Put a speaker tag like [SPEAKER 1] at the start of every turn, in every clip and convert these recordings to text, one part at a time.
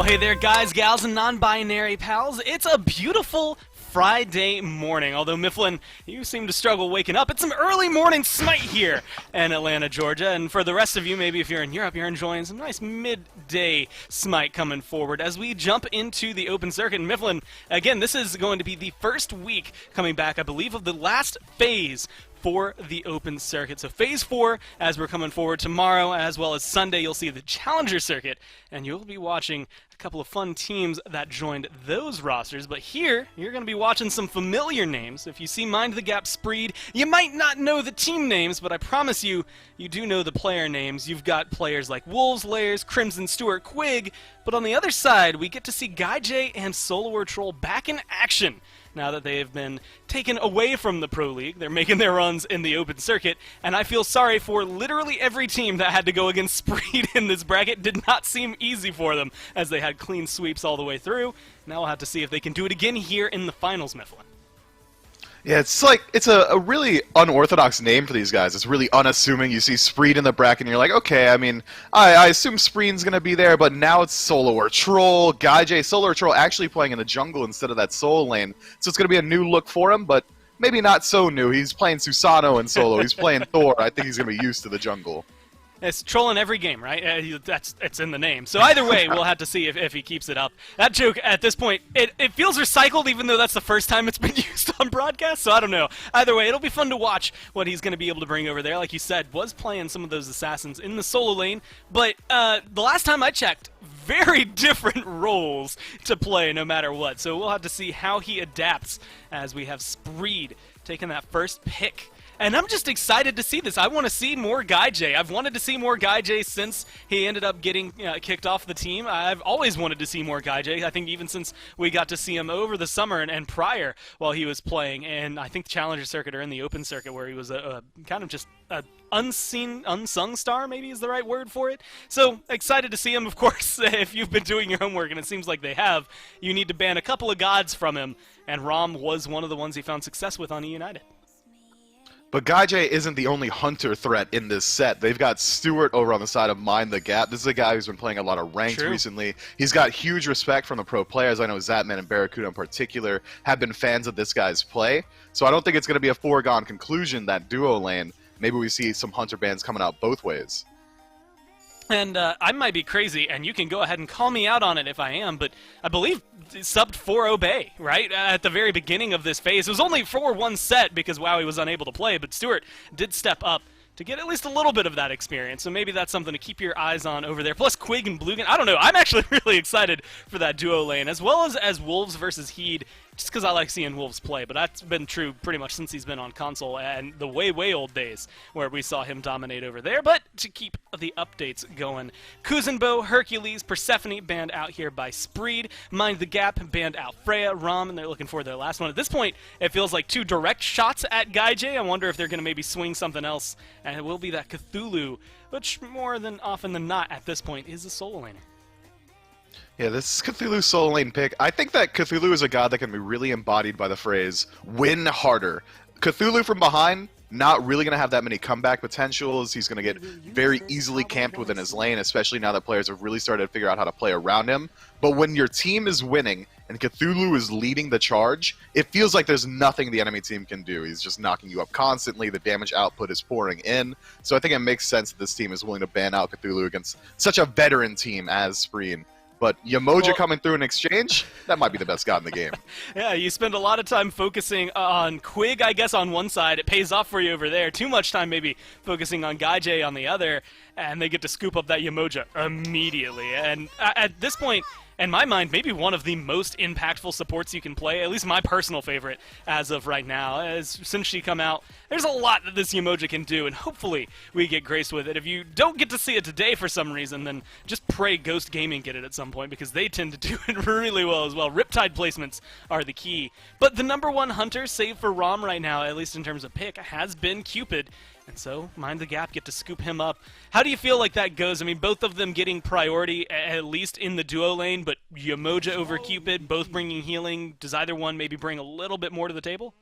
[SPEAKER 1] Hey there, guys, gals, and non-binary pals. It's a beautiful Friday morning, although Mifflin, you seem to struggle waking up. It's some early morning SMITE here in Atlanta, Georgia, and for the rest of you, maybe if you're in Europe, you're enjoying some nice midday SMITE coming forward as we jump into the open circuit. And Mifflin, again, this is going to be the first week coming back, I believe, of the last phase for the open circuit. So phase 4, as we're coming forward tomorrow, as well as Sunday, you'll see the challenger circuit, and you'll be watching a couple of fun teams that joined those rosters. But here, you're going to be watching some familiar names. If you see Mind the Gap Spreed, you might not know the team names, but I promise you, you do know the player names. You've got players like Wolves, Layers, Crimson, Stewart, Quig, but on the other side, we get to see Guy J and Solower Troll back in action. Now that they have been taken away from the Pro League, they're making their runs in the open circuit, and I feel sorry for literally every team that had to go against Spreed in this bracket. Did not seem easy for them, as they had clean sweeps all the way through. Now we'll have to see if they can do it again here in the finals, Mifflin.
[SPEAKER 2] Yeah, it's a really unorthodox name for these guys. It's really unassuming. You see Spreed in the bracket, and you're like, okay, I mean, I assume Spreed's going to be there, but now it's Solower Troll, Guy J. Solower Troll actually playing in the jungle instead of that solo lane. So it's going to be a new look for him, but maybe not so new. He's playing Susano in solo. He's playing Thor. I think he's going to be used to the jungle.
[SPEAKER 1] It's troll in every game, right? It's in the name. So either way, we'll have to see if he keeps it up. That joke, at this point, it feels recycled, even though that's the first time it's been used on broadcast, so I don't know. Either way, it'll be fun to watch what he's going to be able to bring over there. Like you said, was playing some of those assassins in the solo lane, but the last time I checked, very different roles to play no matter what. So we'll have to see how he adapts as we have Spreed taking that first pick. And I'm just excited to see this. I want to see more Guy J. I've wanted to see more Guy J since he ended up getting kicked off the team. I've always wanted to see more Guy J. I think even since we got to see him over the summer and prior while he was playing. And I think the Challenger Circuit or in the Open Circuit where he was a kind of just an unsung star, maybe is the right word for it. So excited to see him, of course. If you've been doing your homework, and it seems like they have, you need to ban a couple of gods from him. And Rom was one of the ones he found success with on E-United.
[SPEAKER 2] But Guy J isn't the only hunter threat in this set. They've got Stewart over on the side of Mind the Gap. This is a guy who's been playing a lot of ranked recently. He's got huge respect from the pro players. I know Zatman and Barracuda in particular have been fans of this guy's play. So I don't think it's going to be a foregone conclusion that duo lane. Maybe we see some hunter bans coming out both ways.
[SPEAKER 1] And I might be crazy, and you can go ahead and call me out on it if I am, but I believe subbed 4-0 Bay, right? At the very beginning of this phase. It was only 4-1 set because Wowie was unable to play, but Stewart did step up to get at least a little bit of that experience. So maybe that's something to keep your eyes on over there. Plus Quig and Bluegan. I don't know. I'm actually really excited for that duo lane, as well as Wolves versus Heed, just because I like seeing Wolves play. But that's been true pretty much since he's been on console and the way old days where we saw him dominate over there. But to keep the updates going, Kuzenbo, Hercules, Persephone banned out here by Spreed. Mind the Gap banned out Freya, Rom, and they're looking for their last one. At this point, it feels like 2 direct shots at Guy J. I wonder if they're going to maybe swing something else, and it will be that Cthulhu, which more than often than not at this point is a solo laner.
[SPEAKER 2] Yeah, this Cthulhu solo lane pick, I think that Cthulhu is a god that can be really embodied by the phrase, win harder. Cthulhu from behind, not really going to have that many comeback potentials. He's going to get very easily camped within his lane, especially now that players have really started to figure out how to play around him. But when your team is winning and Cthulhu is leading the charge, it feels like there's nothing the enemy team can do. He's just knocking you up constantly. The damage output is pouring in. So I think it makes sense that this team is willing to ban out Cthulhu against such a veteran team as Spreen. But Yamoja coming through in exchange, that might be the best god in the game.
[SPEAKER 1] Yeah, you spend a lot of time focusing on Quig, I guess, on one side. It pays off for you over there. Too much time maybe focusing on Guy J on the other, and they get to scoop up that Yamoja immediately. And at this point, in my mind, maybe one of the most impactful supports you can play, at least my personal favorite as of right now. Since she come out, there's a lot that this Yamoja can do, and hopefully we get graced with it. If you don't get to see it today for some reason, then just pray Ghost Gaming get it at some point, because they tend to do it really well as well. Riptide placements are the key. But the #1 hunter, save for Rom right now, at least in terms of pick, has been Cupid. And so, Mind the Gap get to scoop him up. How do you feel like that goes? I mean, both of them getting priority, at least in the duo lane, but Yamoja over Cupid, both bringing healing. Does either one maybe bring a little bit more to the table?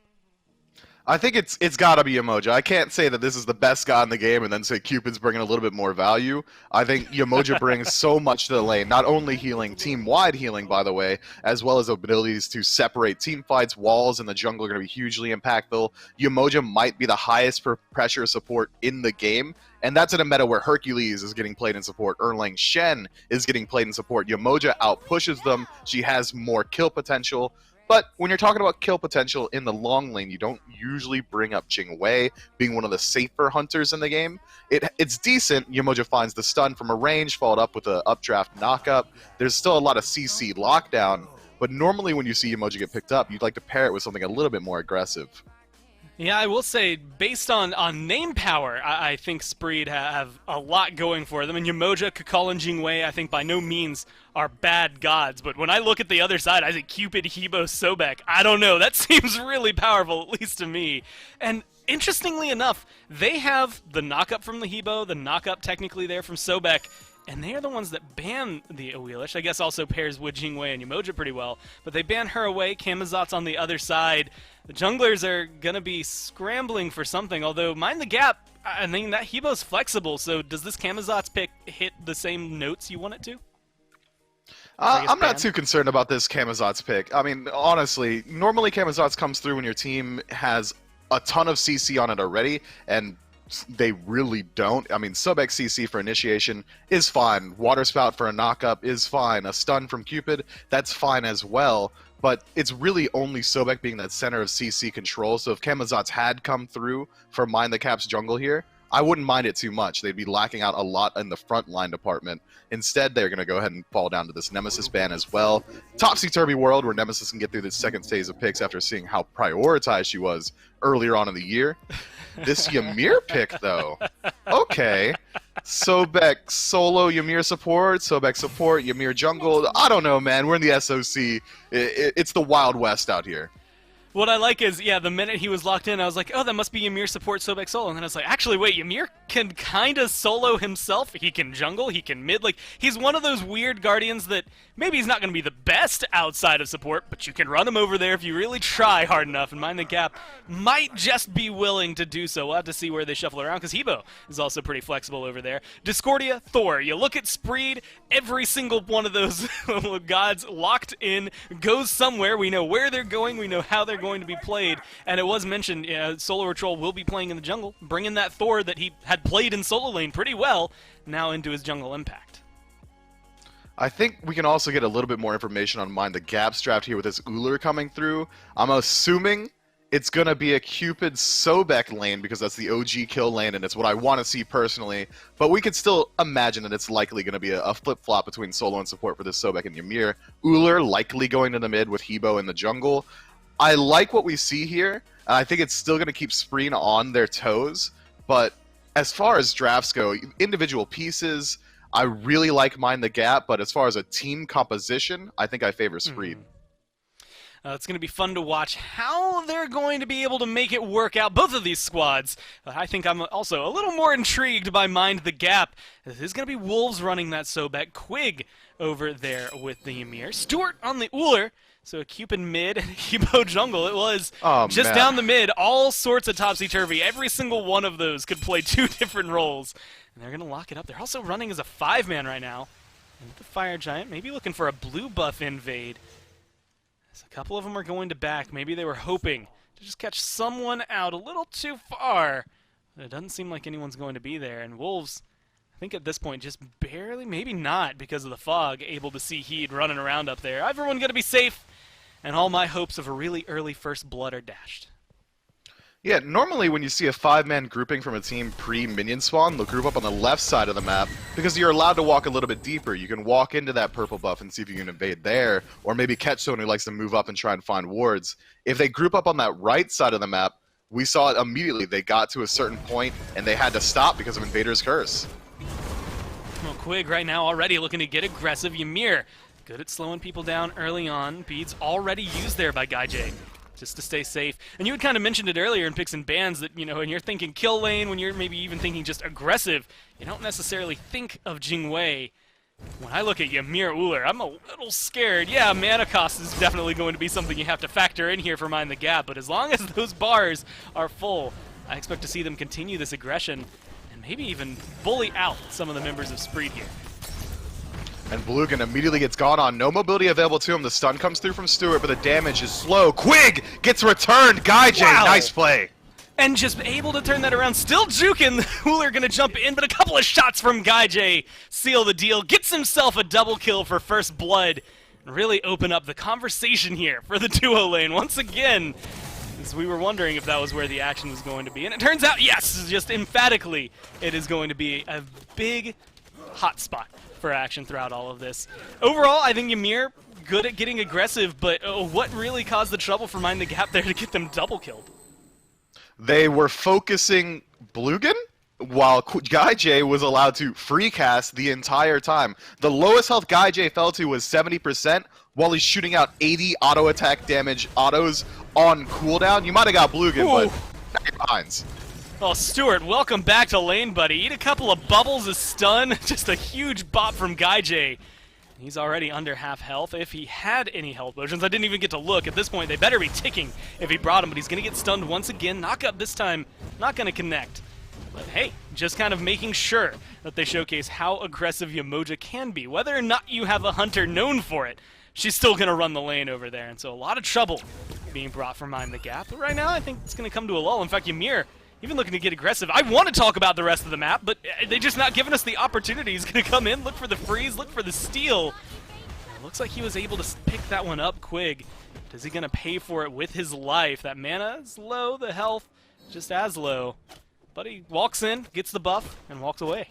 [SPEAKER 2] I think it's got to be Yemoja. I can't say that this is the best god in the game and then say Cupid's bringing a little bit more value. I think Yemoja brings so much to the lane, not only healing, team-wide healing, by the way, as well as abilities to separate team fights. Walls in the jungle are going to be hugely impactful. Yemoja might be the highest per pressure support in the game, and that's in a meta where Hercules is getting played in support. Erlang Shen is getting played in support. Yemoja outpushes them. She has more kill potential. But when you're talking about kill potential in the long lane, you don't usually bring up Jingwei being one of the safer hunters in the game. It's decent. Yemoja finds the stun from a range, followed up with an updraft knockup. There's still a lot of CC lockdown, but normally when you see Yemoja get picked up, you'd like to pair it with something a little bit more aggressive.
[SPEAKER 1] Yeah, I will say, based on name power, I think Spreed have a lot going for them. And Yemoja, Kakal, and Jingwei, I think by no means are bad gods. But when I look at the other side, I think Cupid, Hebo, Sobek, I don't know. That seems really powerful, at least to me. And interestingly enough, they have the knockup from the Hebo, the knockup technically there from Sobek, and they are the ones that ban the Awelish. I guess also pairs with Jingwei and Yemoja pretty well. But they ban her away. Camazot's on the other side. The junglers are going to be scrambling for something, although Mind the Gap, I think that Hebo's flexible, so does this Camazot's pick hit the same notes you want it to?
[SPEAKER 2] I'm not too concerned about this Camazot's pick. I mean, honestly, normally Camazot's comes through when your team has a ton of CC on it already, and they really don't. I mean, Sobek CC for initiation is fine. Water Spout for a knockup is fine. A stun from Cupid, that's fine as well. But it's really only Sobek being that center of CC control, so if Camazot's had come through for Mind the Cap's jungle here, I wouldn't mind it too much. They'd be lacking out a lot in the front line department. Instead, they're going to go ahead and fall down to this Nemesis ban as well. Topsy-turvy world where Nemesis can get through this second phase of picks after seeing how prioritized she was earlier on in the year. This Ymir pick, though. Okay. Sobek solo Ymir support, Sobek support, Ymir jungle. I don't know, man. We're in the SOC. It's the Wild West out here.
[SPEAKER 1] What I like is, yeah, the minute he was locked in, I was like, oh, that must be Ymir support Sobek solo. And then I was like, actually, wait, Ymir can kind of solo himself. He can jungle, he can mid. Like, he's one of those weird guardians that maybe he's not going to be the best outside of support, but you can run him over there if you really try hard enough. And Mind the Gap might just be willing to do so. We'll have to see where they shuffle around, because Hebo is also pretty flexible over there. Discordia, Thor. You look at Spreed, every single one of those gods locked in goes somewhere. We know where they're going, we know how they're going to be played, and it was mentioned Solo Troll will be playing in the jungle, bringing that Thor that he had played in solo lane pretty well now into his jungle impact.
[SPEAKER 2] I think we can also get a little bit more information on Mind the Gap's draft here with this Ullr coming through. I'm assuming it's going to be a Cupid Sobek lane because that's the OG kill lane and it's what I want to see personally, but we could still imagine that it's likely going to be a flip-flop between solo and support for this Sobek and Ymir. Ullr likely going to the mid with Hebo in the jungle. I like what we see here, and I think it's still going to keep Spreen on their toes, but as far as drafts go, individual pieces, I really like Mind the Gap, but as far as a team composition, I think I favor Spreen.
[SPEAKER 1] It's going to be fun to watch how they're going to be able to make it work out, both of these squads. I think I'm also a little more intrigued by Mind the Gap. There's going to be Wolves running that Sobek, Quig over there with the Ymir, Stuart on the Ullr. So a Cupid mid and Hebo jungle. It was just down the mid, all sorts of topsy-turvy. Every single one of those could play two different roles. And they're going to lock it up. They're also running as a 5-man right now. And the Fire Giant, maybe looking for a blue buff invade. As a couple of them are going to back. Maybe they were hoping to just catch someone out a little too far. But it doesn't seem like anyone's going to be there. And Wolves, I think at this point, just barely, maybe not because of the fog, able to see Heed running around up there. Everyone going to be safe. And all my hopes of a really early first blood are dashed.
[SPEAKER 2] Yeah, normally when you see a 5-man grouping from a team pre-minion spawn, they'll group up on the left side of the map because you're allowed to walk a little bit deeper. You can walk into that purple buff and see if you can invade there, or maybe catch someone who likes to move up and try and find wards. If they group up on that right side of the map, we saw it immediately. They got to a certain point and they had to stop because of Invader's Curse.
[SPEAKER 1] Well, Quig right now already looking to get aggressive. Ymir, good at slowing people down early on. Beads already used there by Gaijay, just to stay safe. And you had kind of mentioned it earlier in picks and bans that, you know, when you're thinking kill lane, when you're maybe even thinking just aggressive, you don't necessarily think of Jingwei When I look at Ymir Uller, I'm a little scared. Yeah, mana cost is definitely going to be something you have to factor in here for Mind the Gap, but as long as those bars are full, I expect to see them continue this aggression and maybe even bully out some of the members of SMITE here.
[SPEAKER 2] And Blugan immediately gets gone on. No mobility available to him. The stun comes through from Stewart, but the damage is slow. Quig gets returned. Gaijay,
[SPEAKER 1] Wow.
[SPEAKER 2] nice play.
[SPEAKER 1] And just able to turn that around. Still juking. Uller gonna jump in, but a couple of shots from Gaijay seal the deal. Gets himself a double kill for first blood. And really open up the conversation here for the duo lane. Once again, as we were wondering if that was where the action was going to be. And it turns out, yes, just emphatically, it is going to be a big hotspot for action throughout all of this. Overall, I think Ymir good at getting aggressive, but what really caused the trouble for Mind the Gap there to get them double killed?
[SPEAKER 2] They were focusing Blugan while Gaijay was allowed to free cast the entire time. The lowest health Gaijay fell to was 70% while he's shooting out 80 auto attack damage autos on cooldown. You might have got Blugan, but not your behinds.
[SPEAKER 1] Oh, Stewart, welcome back to lane, buddy. Eat a couple of bubbles of stun. Just a huge bop from Gaijay. He's already under half health. If he had any health potions, I didn't even get to look. At this point, they better be ticking if he brought him, but he's going to get stunned once again. Knockup this time, not going to connect. But hey, just kind of making sure that they showcase how aggressive Yamoja can be. Whether or not you have a hunter known for it, she's still going to run the lane over there. And so a lot of trouble being brought from Mind the Gap. But right now, I think it's going to come to a lull. In fact, Ymir, even looking to get aggressive. I want to talk about the rest of the map, but they're just not giving us the opportunity. He's going to come in, look for the freeze, look for the steal. It looks like he was able to pick that one up, Quig. But is he going to pay for it with his life? That mana is low, the health just as low. But he walks in, gets the buff, and walks away.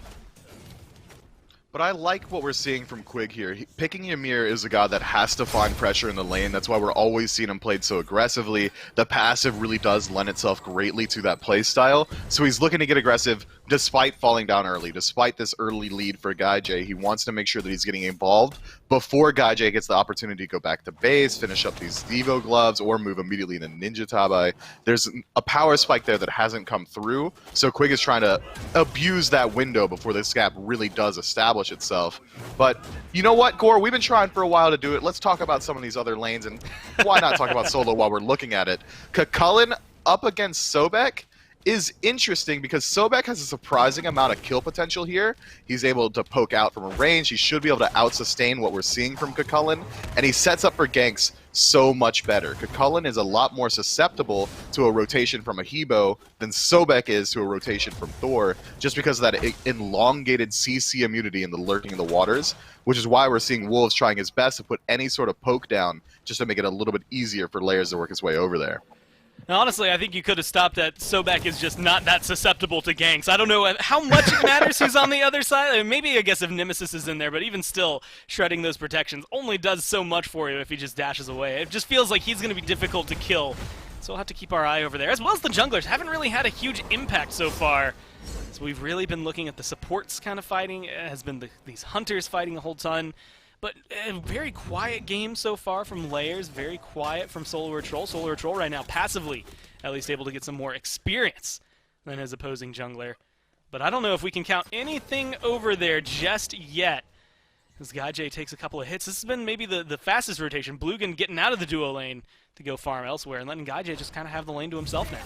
[SPEAKER 2] But I like what we're seeing from Quig here. Picking Ymir is a god that has to find pressure in the lane. That's why we're always seeing him played so aggressively. The passive really does lend itself greatly to that play style. So he's looking to get aggressive despite falling down early. Despite this early lead for Gaijay, he wants to make sure that he's getting involved before Gaijay gets the opportunity to go back to base, finish up these Devo gloves, or move immediately into Ninja Tabai. There's a power spike there that hasn't come through, so Quig is trying to abuse that window before this gap really does establish itself. But you know what, Gore? We've been trying for a while to do it. Let's talk about some of these other lanes, and why not talk about solo while we're looking at it? Kakulin up against Sobek is interesting because Sobek has a surprising amount of kill potential here. He's able to poke out from a range. He should be able to out-sustain what we're seeing from Kakulin, and he sets up for ganks so much better. Kakulin is a lot more susceptible to a rotation from a Hebo than Sobek is to a rotation from Thor, just because of that elongated CC immunity in the lurking in the waters, which is why we're seeing Wolves trying his best to put any sort of poke down just to make it a little bit easier for Layers to work his way over there.
[SPEAKER 1] Now, honestly, I think you could have stopped that. Sobek is just not that susceptible to ganks. I don't know how much it matters who's on the other side. I mean, maybe, I guess, if Nemesis is in there, but even still, shredding those protections only does so much for you if he just dashes away. It just feels like he's going to be difficult to kill. So we'll have to keep our eye over there. As well as the junglers haven't really had a huge impact so far. So we've really been looking at the supports kind of fighting. It has been these hunters fighting a whole ton. But a very quiet game so far from Layers, very quiet from Solar Troll. Solar Troll right now passively at least able to get some more experience than his opposing jungler. But I don't know if we can count anything over there just yet. As Gaijay takes a couple of hits. This has been maybe the fastest rotation. Blugan getting out of the duo lane to go farm elsewhere and letting Gaijay just kind of have the lane to himself now.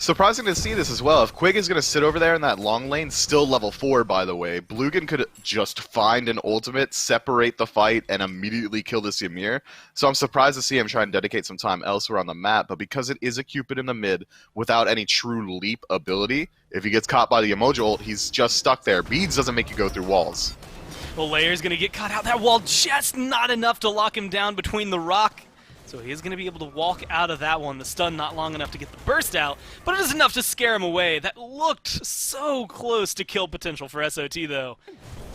[SPEAKER 2] Surprising to see this as well. If Quig is going to sit over there in that long lane, still level 4 by the way, Blugan could just find an ultimate, separate the fight, and immediately kill this Ymir. So I'm surprised to see him try and dedicate some time elsewhere on the map, but because it is a Cupid in the mid without any true leap ability, if he gets caught by the Emoji ult, he's just stuck there. Beads doesn't make you go through walls.
[SPEAKER 1] Well, Layer's going to get caught out. That wall just not enough to lock him down between the rock. So he is going to be able to walk out of that one. The stun not long enough to get the burst out, but it is enough to scare him away. That looked so close to kill potential for SOT, though.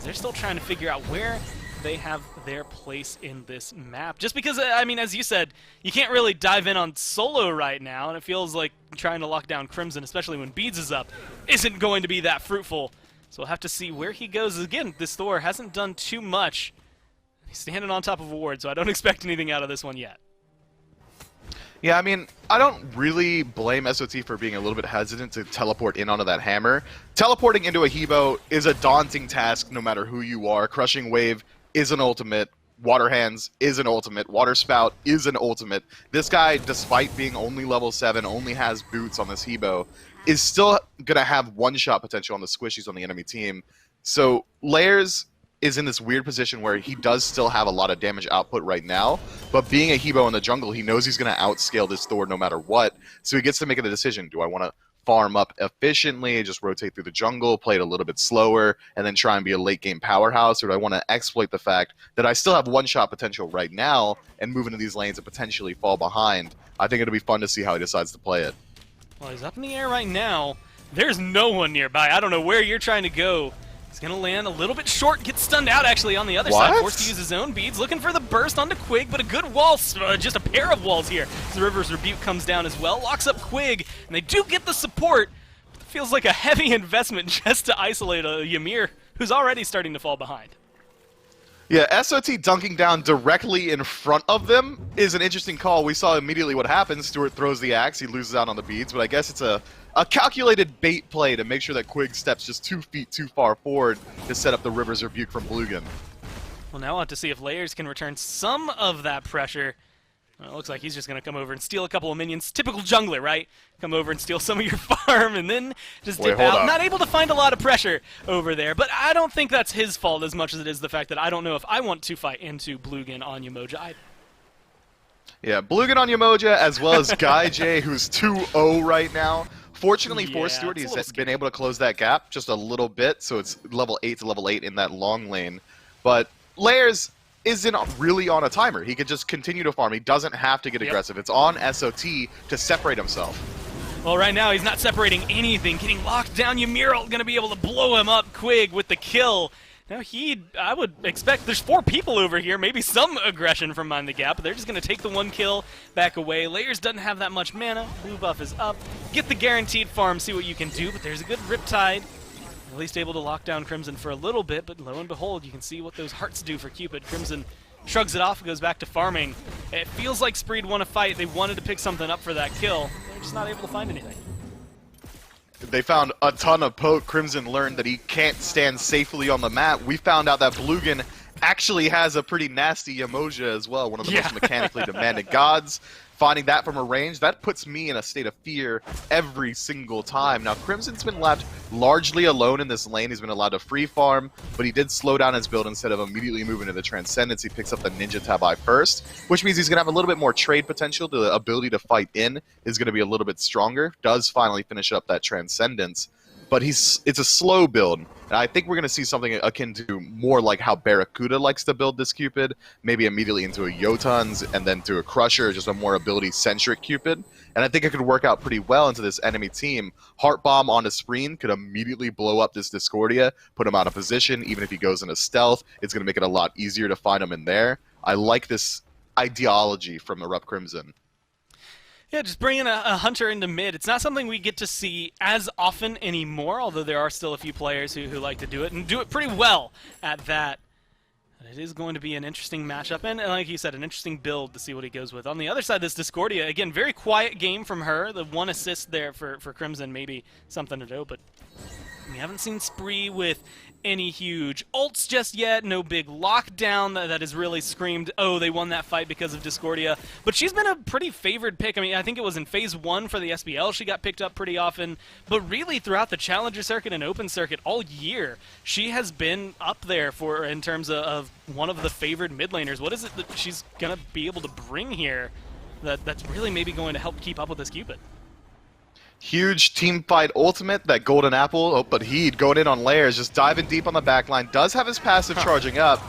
[SPEAKER 1] They're still trying to figure out where they have their place in this map. Just because, I mean, as you said, you can't really dive in on solo right now, and it feels like trying to lock down Crimson, especially when Beads is up, isn't going to be that fruitful. So we'll have to see where he goes. Again, this Thor hasn't done too much. He's standing on top of a ward, so I don't expect anything out of this one yet.
[SPEAKER 2] Yeah, I mean, I don't really blame SOT for being a little bit hesitant to teleport in onto that hammer. Teleporting into a Hebo is a daunting task no matter who you are. Crushing Wave is an ultimate. Water Hands is an ultimate. Water Spout is an ultimate. This guy, despite being only level 7, only has boots on this Hebo, is still going to have one-shot potential on the squishies on the enemy team. So Layers is in this weird position where he does still have a lot of damage output right now, but being a Hebo in the jungle, he knows he's going to outscale this Thor no matter what, so he gets to make a decision. Do I want to farm up efficiently, just rotate through the jungle, play it a little bit slower, and then try and be a late-game powerhouse, or do I want to exploit the fact that I still have one-shot potential right now and move into these lanes and potentially fall behind? I think it'll be fun to see how he decides to play it.
[SPEAKER 1] Well, he's up in the air right now. There's no one nearby. I don't know where you're trying to go. He's going to land a little bit short, gets stunned out actually on the other side, forced to use his own beads, looking for the burst onto Quig, but a good wall, just a pair of walls here. The River's Rebuke comes down as well, locks up Quig, and they do get the support. It feels like a heavy investment just to isolate a Ymir, who's already starting to fall behind.
[SPEAKER 2] Yeah, SOT dunking down directly in front of them is an interesting call. We saw immediately what happens. Stewart throws the axe, he loses out on the beads, but I guess it's a calculated bait play to make sure that Quig steps just 2 feet too far forward to set up the River's Rebuke from Bluegan.
[SPEAKER 1] Well, now we'll have to see if Layers can return some of that pressure. Well, it looks like he's just going to come over and steal a couple of minions. Typical jungler, right? Come over and steal some of your farm and then just dip out. Not able to find a lot of pressure over there, but I don't think that's his fault as much as it is the fact that I don't know if I want to fight into Bluegan on Yamoja either.
[SPEAKER 2] Yeah, Bluegan on Yamoja, as well as Guy J, who's 2-0 right now. Fortunately for Stewart, he's been able to close that gap just a little bit, so it's level 8 to level 8 in that long lane. But Layers isn't really on a timer. He could just continue to farm. He doesn't have to get aggressive. It's on SOT to separate himself.
[SPEAKER 1] Well, right now he's not separating anything. Getting locked down, Ymir going to be able to blow him up. Quig with the kill. Now I would expect there's 4 people over here, maybe some aggression from behind the gap, but they're just going to take the 1 kill, back away. Layers doesn't have that much mana. Blue buff is up. Get the guaranteed farm, see what you can do, but there's a good Riptide. At least able to lock down Crimson for a little bit, but lo and behold, you can see what those hearts do for Cupid. Crimson shrugs it off and goes back to farming. It feels like Spreed won a fight. They wanted to pick something up for that kill. They're just not able to find anything.
[SPEAKER 2] They found a ton of poke. Crimson learned that he can't stand safely on the map. We found out that Bluegan actually has a pretty nasty Yamoja as well, one of the most mechanically demanding gods. Finding that from a range, that puts me in a state of fear every single time. Now, Crimson's been left largely alone in this lane. He's been allowed to free farm, but he did slow down his build instead of immediately moving to the Transcendence. He picks up the Ninja Tabai first, which means he's going to have a little bit more trade potential. The ability to fight in is going to be a little bit stronger. Does finally finish up that Transcendence, but it's a slow build. And I think we're going to see something akin to more like how Barracuda likes to build this Cupid, maybe immediately into a Jotuns and then to a Crusher, just a more ability-centric Cupid. And I think it could work out pretty well into this enemy team. Heart Bomb on a Spreen could immediately blow up this Discordia, put him out of position. Even if he goes into stealth, it's going to make it a lot easier to find him in there. I like this ideology from Erupt Crimson.
[SPEAKER 1] Yeah, just bringing a hunter into mid. It's not something we get to see as often anymore, although there are still a few players who like to do it, and do it pretty well at that. But it is going to be an interesting matchup, and like you said, an interesting build to see what he goes with. On the other side, this Discordia, again, very quiet game from her. The 1 assist there for Crimson, maybe something to do, but we haven't seen Spree with any huge ults just yet, no big lockdown that has really screamed, oh, they won that fight because of Discordia. But she's been a pretty favored pick. I mean, I think it was in Phase 1 for the SBL she got picked up pretty often, but really throughout the Challenger Circuit and Open Circuit all year, she has been up there in terms of one of the favored mid laners. What is it that she's going to be able to bring here that's really maybe going to help keep up with this Cupid?
[SPEAKER 2] Huge team fight ultimate, that golden apple. Oh, but Heed going in on Layers, just diving deep on the backline. Does have his passive charging up,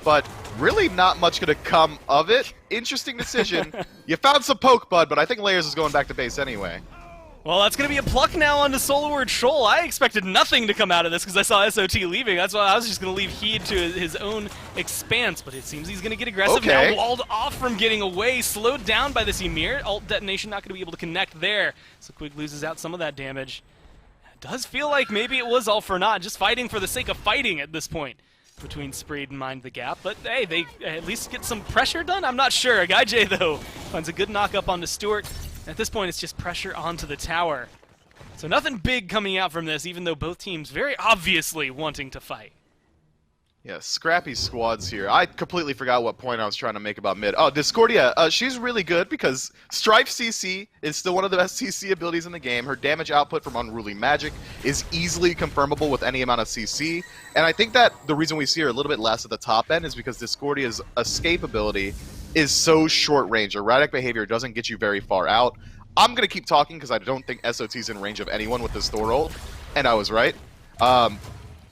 [SPEAKER 2] but really not much going to come of it. Interesting decision. You found some poke, bud, but I think Layers is going back to base anyway.
[SPEAKER 1] Well, that's going to be a pluck now onto Solarward Shoal. I expected nothing to come out of this because I saw SOT leaving. That's why I was just going to leave Heed to his own expanse, but it seems he's going to get aggressive.
[SPEAKER 2] Okay.
[SPEAKER 1] Now walled off from getting away, slowed down by this Ymir. Ult detonation not going to be able to connect there, so Quig loses out some of that damage. It does feel like maybe it was all for naught, just fighting for the sake of fighting at this point. between Spreed and Mind the Gap, but hey, they at least get some pressure done? I'm not sure. Guy J, though, finds a good knock-up onto Stewart. At this point, it's just pressure onto the tower. So nothing big coming out from this, even though both teams very obviously wanting to fight.
[SPEAKER 2] Yeah, scrappy squads here. I completely forgot what point I was trying to make about mid. Oh, Discordia, she's really good because Strife CC is still one of the best CC abilities in the game. Her damage output from Unruly Magic is easily confirmable with any amount of CC. And I think that the reason we see her a little bit less at the top end is because Discordia's escape ability is so short range. Erratic behavior doesn't get you very far out. I'm going to keep talking because I don't think SOT's in range of anyone with this Thor ult. And I was right.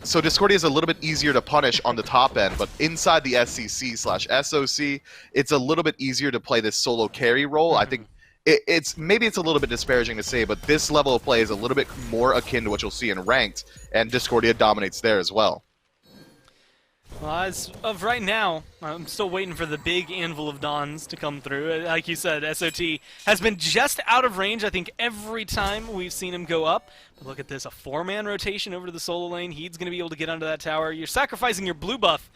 [SPEAKER 2] So Discordia is a little bit easier to punish on the top end, but inside the SCC/SOC, it's a little bit easier to play this solo carry role. I think maybe it's a little bit disparaging to say, but this level of play is a little bit more akin to what you'll see in ranked, and Discordia dominates there as well.
[SPEAKER 1] Well, as of right now, I'm still waiting for the big Anvil of Dawns to come through. Like you said, SOT has been just out of range, I think, every time we've seen him go up. But look at this, a 4-man rotation over to the solo lane. He's going to be able to get onto that tower. You're sacrificing your blue buff,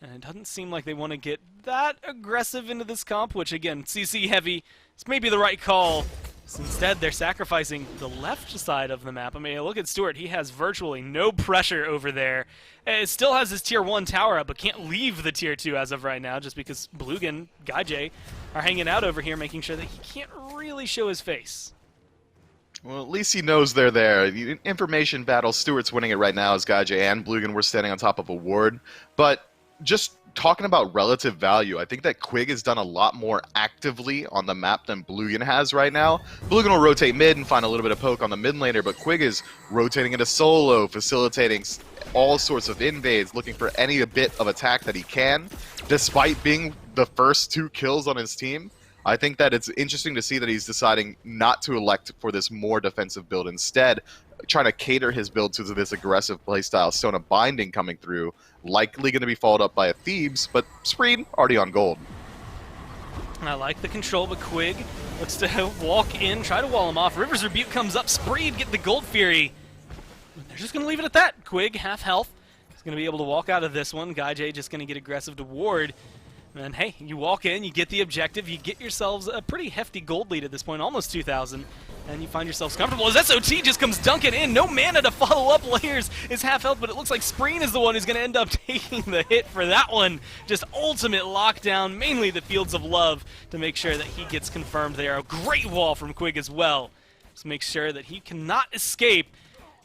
[SPEAKER 1] and it doesn't seem like they want to get that aggressive into this comp, which, again, CC heavy. It's maybe the right call. So instead, they're sacrificing the left side of the map. I mean, look at Stewart. He has virtually no pressure over there. It still has his Tier 1 tower up, but can't leave the Tier 2 as of right now, just because Blugan, Guy J, are hanging out over here, making sure that he can't really show his face.
[SPEAKER 2] Well, at least he knows they're there. Information battle, Stewart's winning it right now as Guy J and Blugan were standing on top of a ward. But just talking about relative value, I think that Quig has done a lot more actively on the map than Blugan has right now. Blugan will rotate mid and find a little bit of poke on the mid laner, but Quig is rotating into solo, facilitating all sorts of invades, looking for any bit of attack that he can, despite being the first 2 kills on his team. I think that it's interesting to see that he's deciding not to elect for this more defensive build, instead trying to cater his build to this aggressive playstyle. Stone of Binding coming through, likely going to be followed up by a Thebes, but Spreed already on gold.
[SPEAKER 1] I like the control, but Quig looks to walk in, try to wall him off. River's Rebuke comes up, Spreed get the Gold Fury. They're just going to leave it at that. Quig, half health, is going to be able to walk out of this one. Guy J just going to get aggressive to ward. And hey, you walk in, you get the objective, you get yourselves a pretty hefty gold lead at this point, almost 2,000, and you find yourselves comfortable as SOT just comes dunking in. No mana to follow up. Layers is half health, but it looks like Spreen is the one who's going to end up taking the hit for that one. Just ultimate lockdown, mainly the Fields of Love, to make sure that he gets confirmed there. A great wall from Quig as well, just make sure that he cannot escape.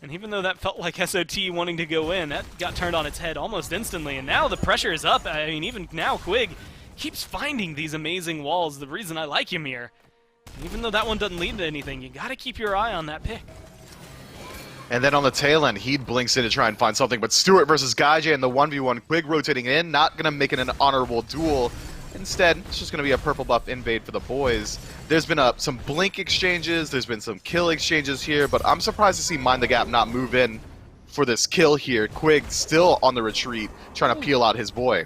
[SPEAKER 1] And even though that felt like SOT wanting to go in, that got turned on its head almost instantly. And now the pressure is up. I mean, even now, Quig keeps finding these amazing walls. The reason I like Ymir. Even though that one doesn't lead to anything, you got to keep your eye on that pick.
[SPEAKER 2] And then on the tail end, he blinks in to try and find something. But Stewart versus Guy J in the 1v1. Quig rotating in, not going to make it an honorable duel. Instead, it's just going to be a purple buff invade for the boys. There's been some blink exchanges, there's been some kill exchanges here, but I'm surprised to see Mind the Gap not move in for this kill here. Quig still on the retreat, trying to peel out his boy.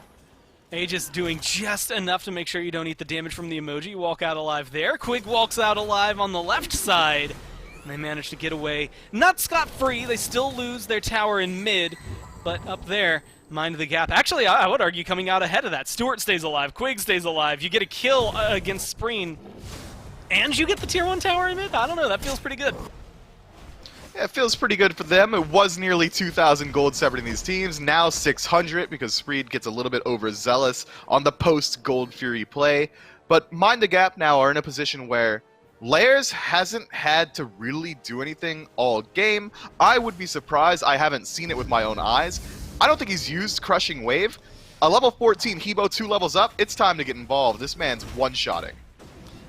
[SPEAKER 1] Aegis doing just enough to make sure you don't eat the damage from the emoji. You walk out alive there. Quig walks out alive on the left side. And they manage to get away. Not scot-free, they still lose their tower in mid, but up there, Mind the Gap. Actually, I would argue coming out ahead of that. Stewart stays alive, Quig stays alive, you get a kill against Spreen, and you get the Tier 1 tower in mid? I don't know, that feels pretty good.
[SPEAKER 2] Yeah, it feels pretty good for them. It was nearly 2,000 gold separating these teams, now 600 because Spreed gets a little bit overzealous on the post-Gold Fury play. But Mind the Gap now are in a position where Layers hasn't had to really do anything all game. I would be surprised, I haven't seen it with my own eyes. I don't think he's used Crushing Wave. A level 14 Hebo 2 levels up, it's time to get involved. This man's one-shotting.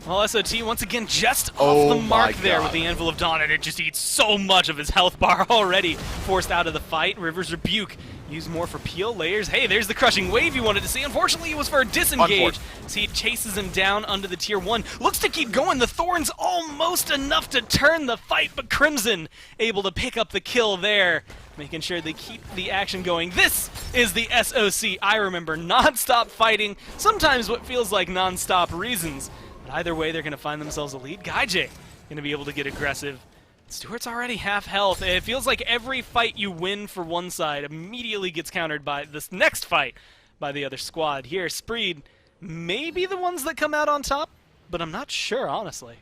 [SPEAKER 1] Well, SOT once again just off the mark there with the Anvil of Dawn, and it just eats so much of his health bar already. Forced out of the fight. River's Rebuke used more for peel. Layers, hey, there's the Crushing Wave you wanted to see. Unfortunately, it was for a disengage. So he chases him down under the Tier 1. Looks to keep going. The Thorns almost enough to turn the fight, but Crimson able to pick up the kill there, making sure they keep the action going. This is the SOC. I remember non-stop fighting, sometimes what feels like non-stop reasons. But either way, they're going to find themselves a lead. Guy J going to be able to get aggressive. Stewart's already half health. It feels like every fight you win for one side immediately gets countered by this next fight by the other squad. Here, Spreed may be the ones that come out on top, but I'm not sure, honestly.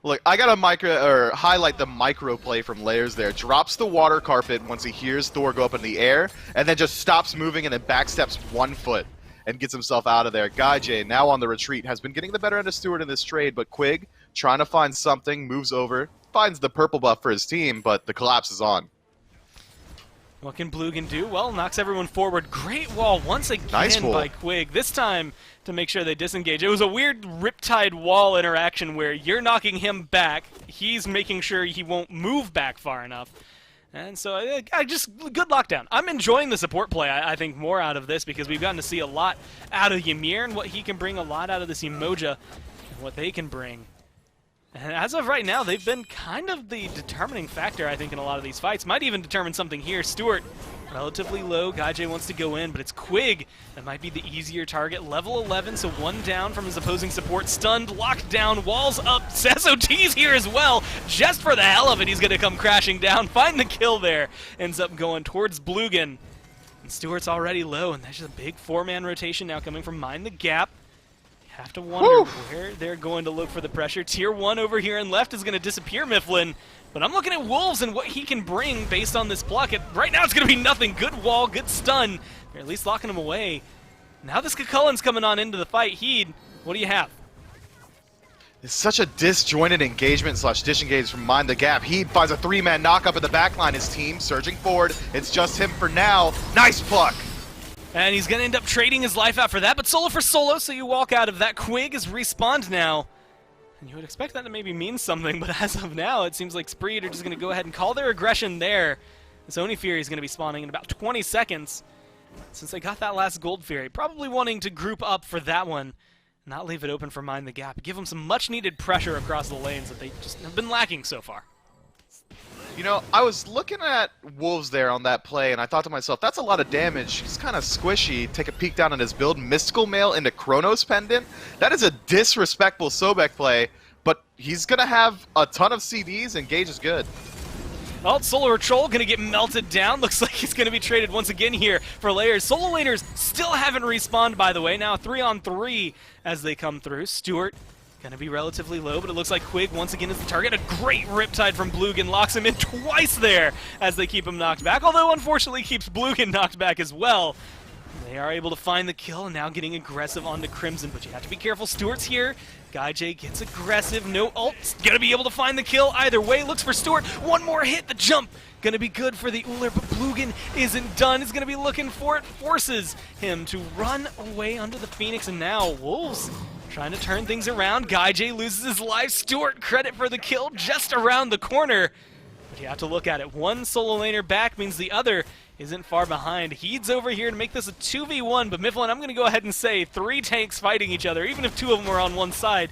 [SPEAKER 2] Look, I gotta highlight the micro play from Layers there. Drops the water carpet once he hears Thor go up in the air, and then just stops moving and then backsteps 1 foot and gets himself out of there. Gaijay, now on the retreat, has been getting the better end of Stewart in this trade, but Quig, trying to find something, moves over, finds the purple buff for his team, but the collapse is on.
[SPEAKER 1] What can Blugan do? Well, knocks everyone forward. Great wall once again by Quig. This time to make sure they disengage. It was a weird Riptide wall interaction where you're knocking him back. He's making sure he won't move back far enough. And so I just, good lockdown. I'm enjoying the support play, I think, more out of this because we've gotten to see a lot out of Ymir and what he can bring, a lot out of this Emoja and what they can bring. And as of right now, they've been kind of the determining factor, I think, in a lot of these fights. Might even determine something here. Stewart, relatively low. Gaijay wants to go in, but it's Quig that might be the easier target. Level 11, so 1 down from his opposing support. Stunned, locked down, walls up. SOT's here as well. Just for the hell of it, he's going to come crashing down. Find the kill there. Ends up going towards Blugan. And Stewart's already low, and there's just a big 4-man rotation now coming from Mind the Gap. Have to wonder where they're going to look for the pressure. Tier 1 over here and left is going to disappear, Mifflin. But I'm looking at Wolves and what he can bring based on this block. Right now it's going to be nothing. Good wall, good stun. Or at least locking him away. Now this Cucullin's coming on into the fight. Heed, what do you have?
[SPEAKER 2] It's such a disjointed engagement / disengage from Mind the Gap. He finds a 3-man knock-up in the backline. His team surging forward. It's just him for now. Nice pluck.
[SPEAKER 1] And he's going to end up trading his life out for that, but solo for solo, so you walk out of that. Quig is respawned now. And you would expect that to maybe mean something, but as of now, it seems like Spreed are just going to go ahead and call their aggression there. This Oni Fury is going to be spawning in about 20 seconds, since they got that last Gold Fury. Probably wanting to group up for that one, not leave it open for Mind the Gap. Give them some much-needed pressure across the lanes that they just have been lacking so far.
[SPEAKER 2] You know, I was looking at Wolves there on that play, and I thought to myself, that's a lot of damage. He's kind of squishy. Take a peek down on his build. Mystical Mail into Chronos Pendant. That is a disrespectful Sobek play, but he's going to have a ton of CDs, and Gage is good.
[SPEAKER 1] Well, Solar Troll going to get melted down. Looks like he's going to be traded once again here for Layers. Solo laners still haven't respawned, by the way. Now 3-on-3 as they come through. Stewart going to be relatively low, but it looks like Quig once again is the target. A great Riptide from Blugan locks him in twice there as they keep him knocked back, although unfortunately keeps Blugan knocked back as well. They are able to find the kill and now getting aggressive onto Crimson, but you have to be careful. Stewart's here. Gaijay gets aggressive. No ult. Going to be able to find the kill either way. Looks for Stewart. One more hit. The jump going to be good for the Uller, but Blugan isn't done. He's going to be looking for it. Forces him to run away under the Phoenix, and now Wolves trying to turn things around. Gaijay loses his life. Stewart, credit for the kill just around the corner. But you have to look at it. One solo laner back means the other isn't far behind. Heed's over here to make this a 2v1, but Mifflin, I'm going to go ahead and say 3 tanks fighting each other, even if 2 of them are on one side,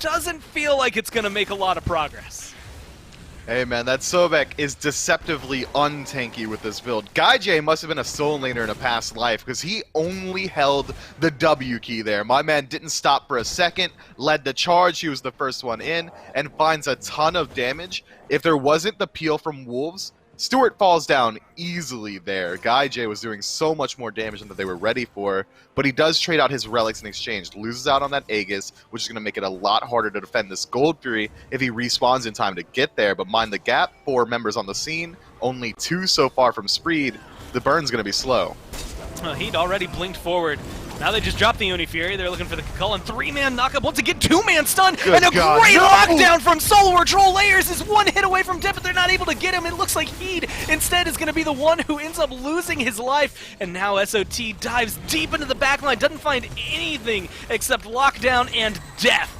[SPEAKER 1] doesn't feel like it's going to make a lot of progress.
[SPEAKER 2] Hey man, that Sobek is deceptively untanky with this build. Gaijay must have been a solo laner in a past life because he only held the W key there. My man didn't stop for a second, led the charge, he was the first one in, and finds a ton of damage. If there wasn't the peel from Wolves, Stewart falls down easily there. Gaijay was doing so much more damage than they were ready for, but he does trade out his relics in exchange. Loses out on that Aegis, which is going to make it a lot harder to defend this Gold Fury if he respawns in time to get there. But Mind the Gap, 4 members on the scene, only 2 so far from Spreed. The burn's going to be slow.
[SPEAKER 1] He'd already blinked forward. Now they just dropped the Oni Fury. They're looking for the Cucullin. 3-man knockup. Once again, 2-man stun.
[SPEAKER 2] Good
[SPEAKER 1] and a
[SPEAKER 2] God,
[SPEAKER 1] great
[SPEAKER 2] no!
[SPEAKER 1] lockdown from Solar Troll. Layers is 1 hit away from death, but they're not able to get him. It looks like Heed instead is going to be the one who ends up losing his life. And now SOT dives deep into the backline. Doesn't find anything except lockdown and death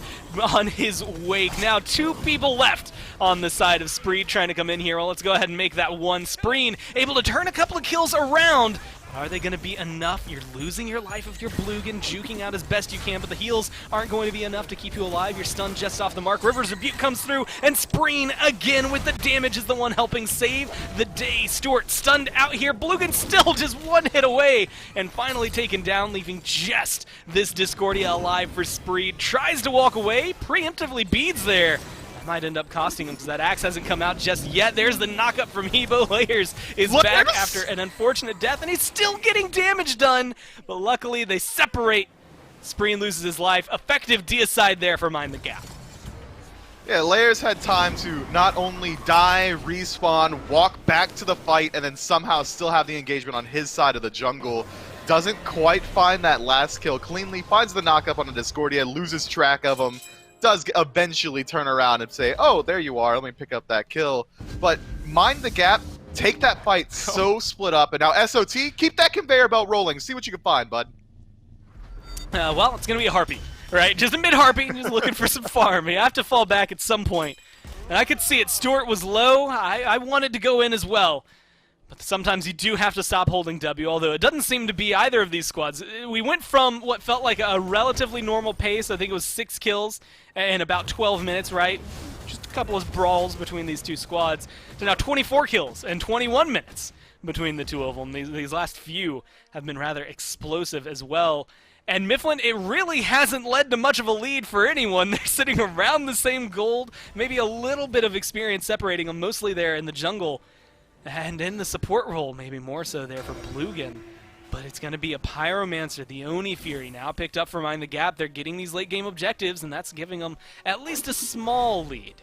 [SPEAKER 1] on his wake. Now 2 people left on the side of Spreed trying to come in here. Well, let's go ahead and make that one. Spreen able to turn a couple of kills around. Are they going to be enough? You're losing your life if you're Blugan, juking out as best you can, but the heals aren't going to be enough to keep you alive. You're stunned just off the mark. River's Rebuke comes through, and Spreen again with the damage is the one helping save the day. Stewart stunned out here. Blugan still just 1 hit away, and finally taken down, leaving just this Discordia alive for Spreed. Tries to walk away, preemptively beads there. might end up costing him because that axe hasn't come out just yet. There's the knockup from Hebo. Layers is back after an unfortunate death, and he's still getting damage done. But luckily, they separate. Spreen loses his life. Effective deicide there for Mind the Gap.
[SPEAKER 2] Yeah, Layers had time to not only die, respawn, walk back to the fight, and then somehow still have the engagement on his side of the jungle. Doesn't quite find that last kill cleanly, finds the knockup on a Discordia, loses track of him, does eventually turn around and say, oh, there you are, let me pick up that kill. But Mind the Gap, take that fight so split up, and now SOT, keep that conveyor belt rolling, see what you can find, bud.
[SPEAKER 1] Well, it's going to be a Harpy, right? Just a mid-Harpy, just looking for some farm. You have to fall back at some point. And I could see it. Stuart was low. I wanted to go in as well. But sometimes you do have to stop holding W, although it doesn't seem to be either of these squads. We went from what felt like a relatively normal pace, I think it was 6 kills in about 12 minutes, right? Just a couple of brawls between these two squads, to now 24 kills in 21 minutes between the two of them. These last few have been rather explosive as well. And Mifflin, it really hasn't led to much of a lead for anyone. They're sitting around the same gold, maybe a little bit of experience separating them, mostly there in the jungle. And in the support role, maybe more so there for Bluegan. But it's going to be a Pyromancer, the Oni Fury, now picked up for Mind the Gap. They're getting these late-game objectives, and that's giving them at least a small lead.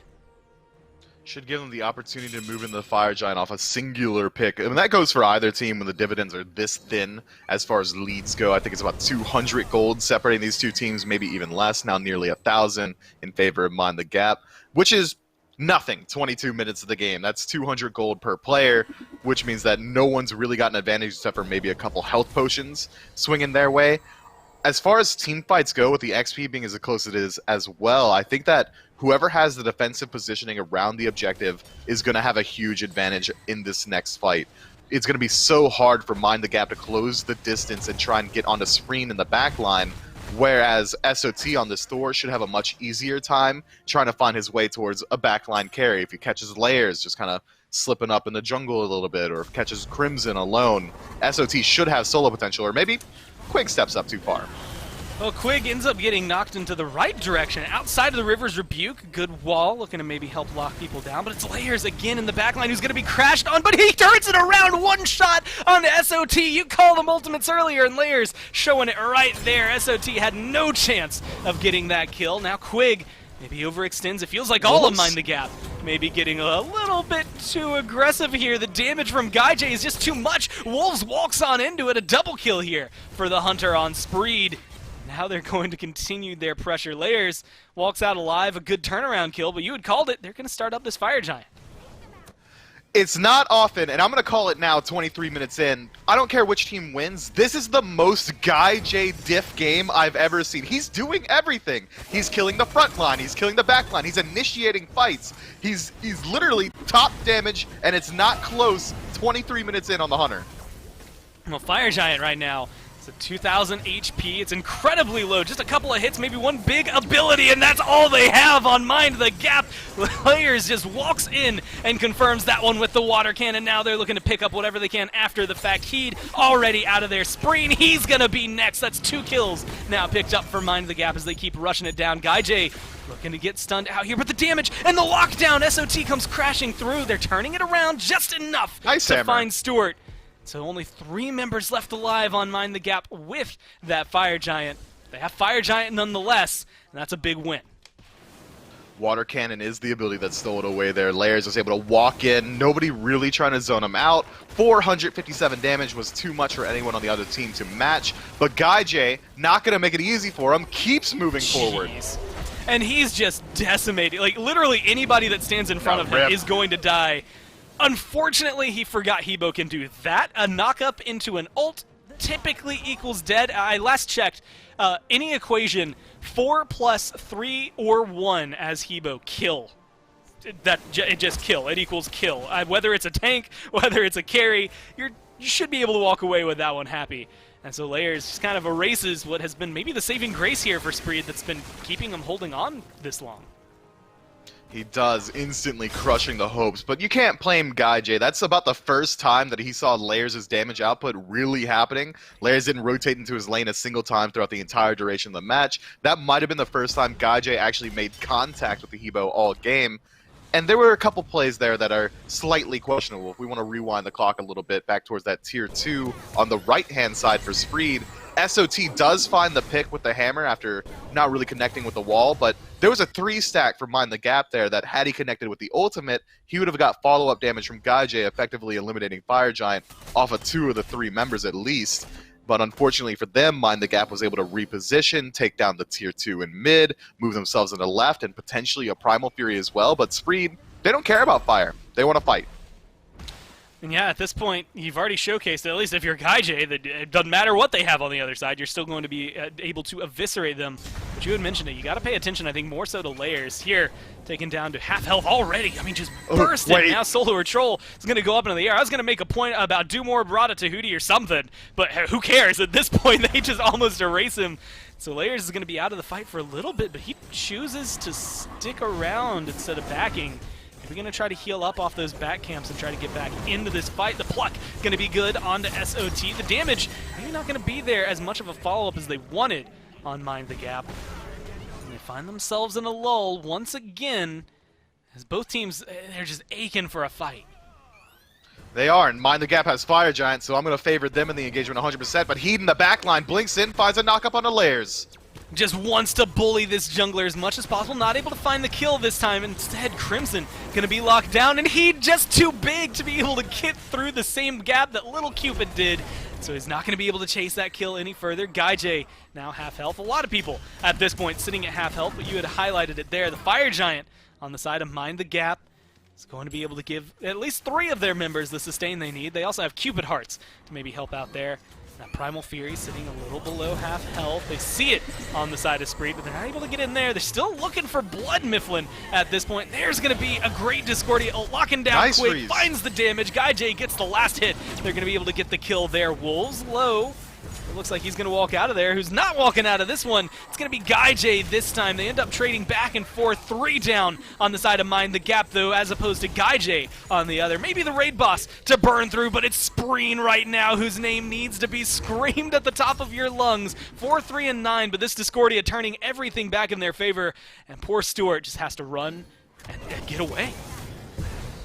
[SPEAKER 2] Should give them the opportunity to move into the Fire Giant off a singular pick. I mean, that goes for either team when the dividends are this thin as far as leads go. I think it's about 200 gold separating these two teams, maybe even less, now nearly 1,000 in favor of Mind the Gap, which is nothing 22 minutes of the game. That's 200 gold per player, which means that no one's really got an advantage except for maybe a couple health potions swinging their way. As far as team fights go, with the XP being as close as it is as well, I think that whoever has the defensive positioning around the objective is going to have a huge advantage in this next fight. It's going to be so hard for Mind the Gap to close the distance and try and get onto Spreen in the back line, whereas SOT on this Thor should have a much easier time trying to find his way towards a backline carry. If he catches Layers just kind of slipping up in the jungle a little bit, or if catches Crimson alone, SOT should have solo potential, or maybe Quig steps up too far.
[SPEAKER 1] Well, Quig ends up getting knocked into the right direction, outside of the River's Rebuke. Good wall, looking to maybe help lock people down, but it's Layers again in the backline who's going to be crashed on, but he turns it around, one shot on SOT. You called them ultimates earlier, and Layers showing it right there. SOT had no chance of getting that kill. Now Quig maybe overextends. It feels like all of Mind the Gap maybe getting a little bit too aggressive here. The damage from Gaijay is just too much. Wolves walks on into it, a double kill here for the Hunter on Spreed. Now they're going to continue their pressure. Layers walks out alive, a good turnaround kill, but you had called it. They're going to start up this Fire Giant.
[SPEAKER 2] It's not often, and I'm going to call it now 23 minutes in. I don't care which team wins. This is the most Gaijay diff game I've ever seen. He's doing everything. He's killing the front line. He's killing the back line. He's initiating fights. He's literally top damage, and it's not close 23 minutes in on the Hunter.
[SPEAKER 1] Well, Fire Giant right now, it's a 2,000 HP. It's incredibly low. Just a couple of hits, maybe one big ability, and that's all they have on Mind the Gap. Layers just walks in and confirms that one with the water cannon. Now they're looking to pick up whatever they can after the fact. Heed already out of their Spreen. He's going to be next. That's 2 kills now picked up for Mind the Gap as they keep rushing it down. Gaijay looking to get stunned out here, but the damage and the lockdown. SOT comes crashing through. They're turning it around just enough to find Stuart. So only 3 members left alive on Mind the Gap with that Fire Giant. They have Fire Giant nonetheless, and that's a big win.
[SPEAKER 2] Water Cannon is the ability that stole it away there. Layers was able to walk in, nobody really trying to zone him out. 457 damage was too much for anyone on the other team to match, but Gaijay, not going to make it easy for him, keeps moving forward.
[SPEAKER 1] And he's just decimated. Like, literally anybody that stands in front of him is going to die. Unfortunately, he forgot Hebo can do that. A knock-up into an ult typically equals dead. I last checked, any equation, 4 plus 3 or 1 as Hebo kill. It just kill. It equals kill. Whether it's a tank, whether it's a carry, you should be able to walk away with that one happy. And so Layers just kind of erases what has been maybe the saving grace here for Spreed that's been keeping him holding on this long.
[SPEAKER 2] He does, instantly crushing the hopes, but you can't blame Guy J. That's about the first time that he saw Layers' damage output really happening. Layers didn't rotate into his lane a single time throughout the entire duration of the match. That might have been the first time Guy J actually made contact with the Hebo all game. And there were a couple plays there that are slightly questionable. If we want to rewind the clock a little bit back towards that tier 2 on the right-hand side for Spreed, SOT does find the pick with the hammer after not really connecting with the wall, but there was a 3-stack for Mind the Gap there that had he connected with the ultimate, he would have got follow-up damage from Guy J, effectively eliminating Fire Giant off of 2 of the 3 members at least. But unfortunately for them, Mind the Gap was able to reposition, take down the tier 2 in mid, move themselves into left, and potentially a Primal Fury as well. But Spreed, they don't care about fire. They want to fight.
[SPEAKER 1] And yeah, at this point, you've already showcased, at least if you're Guy J, that it doesn't matter what they have on the other side, you're still going to be able to eviscerate them. But you had mentioned it, you got to pay attention, I think, more so to Layers. Here, taken down to half health already. I mean, just bursting. Now Solo or Troll is going to go up into the air. I was going to make a point about do more Barada Tahuti or something, but who cares? At this point, they just almost erase him. So Layers is going to be out of the fight for a little bit, but he chooses to stick around instead of backing. If we're going to try to heal up off those back camps and try to get back into this fight, the pluck going to be good onto SOT. The damage maybe not going to be there as much of a follow-up as they wanted on Mind the Gap. And they find themselves in a lull once again, as both teams, they're just aching for a fight.
[SPEAKER 2] They are, and Mind the Gap has Fire Giant, so I'm going to favor them in the engagement 100%, but Heat in the backline blinks in, finds a knock-up on the Layers.
[SPEAKER 1] Just wants to bully this jungler as much as possible, not able to find the kill this time. Instead, Crimson gonna be locked down, and Heat just too big to be able to get through the same gap that little Cupid did. So he's not gonna be able to chase that kill any further. Guy J now half health. A lot of people at this point sitting at half health, but you had highlighted it there. The Fire Giant on the side of Mind the Gap is going to be able to give at least 3 of their members the sustain they need. They also have Cupid Hearts to maybe help out there. That Primal Fury sitting a little below half health. They see it on the side of Spreed, but they're not able to get in there. They're still looking for Blood Mifflin at this point. There's going to be a great Discordia locking down
[SPEAKER 2] nice
[SPEAKER 1] Quake,
[SPEAKER 2] freeze.
[SPEAKER 1] finds the damage. Guy J gets the last hit. They're going to be able to get the kill there. Wolves low. It looks like he's going to walk out of there. Who's not walking out of this one? It's going to be Guy J this time. They end up trading back and forth. 3 down on the side of Mind the Gap, though, as opposed to Guy J on the other. Maybe the raid boss to burn through, but it's Spreen right now, whose name needs to be screamed at the top of your lungs. 4, 3, and 9, but this Discordia turning everything back in their favor, and poor Stuart just has to run and get away.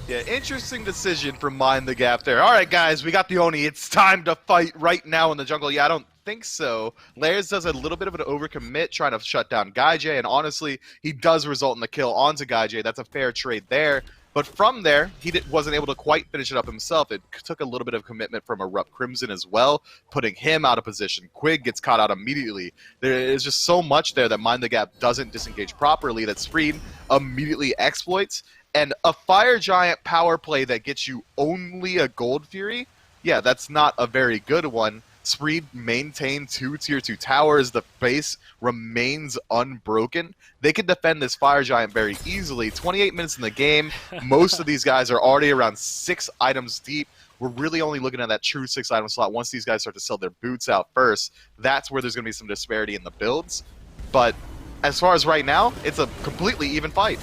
[SPEAKER 2] Yeah, interesting decision from Mind the Gap there. All right, guys, we got the Oni. It's time to fight right now in the jungle. Yeah, I don't think so. Layers does a little bit of an overcommit trying to shut down Guy J, and honestly, he does result in the kill onto Guy J. That's a fair trade there. But from there, he wasn't able to quite finish it up himself. It took a little bit of commitment from Erupt Crimson as well, putting him out of position. Quig gets caught out immediately. There is just so much there that Mind the Gap doesn't disengage properly that Spreed immediately exploits. And a Fire Giant power play that gets you only a Gold Fury, yeah, that's not a very good one. Spreed maintained 2 tier 2 towers. The base remains unbroken. They can defend this Fire Giant very easily. 28 minutes in the game. Most of these guys are already around 6 items deep. We're really only looking at that true 6-item slot once these guys start to sell their boots out first. That's where there's going to be some disparity in the builds. But as far as right now, it's a completely even fight.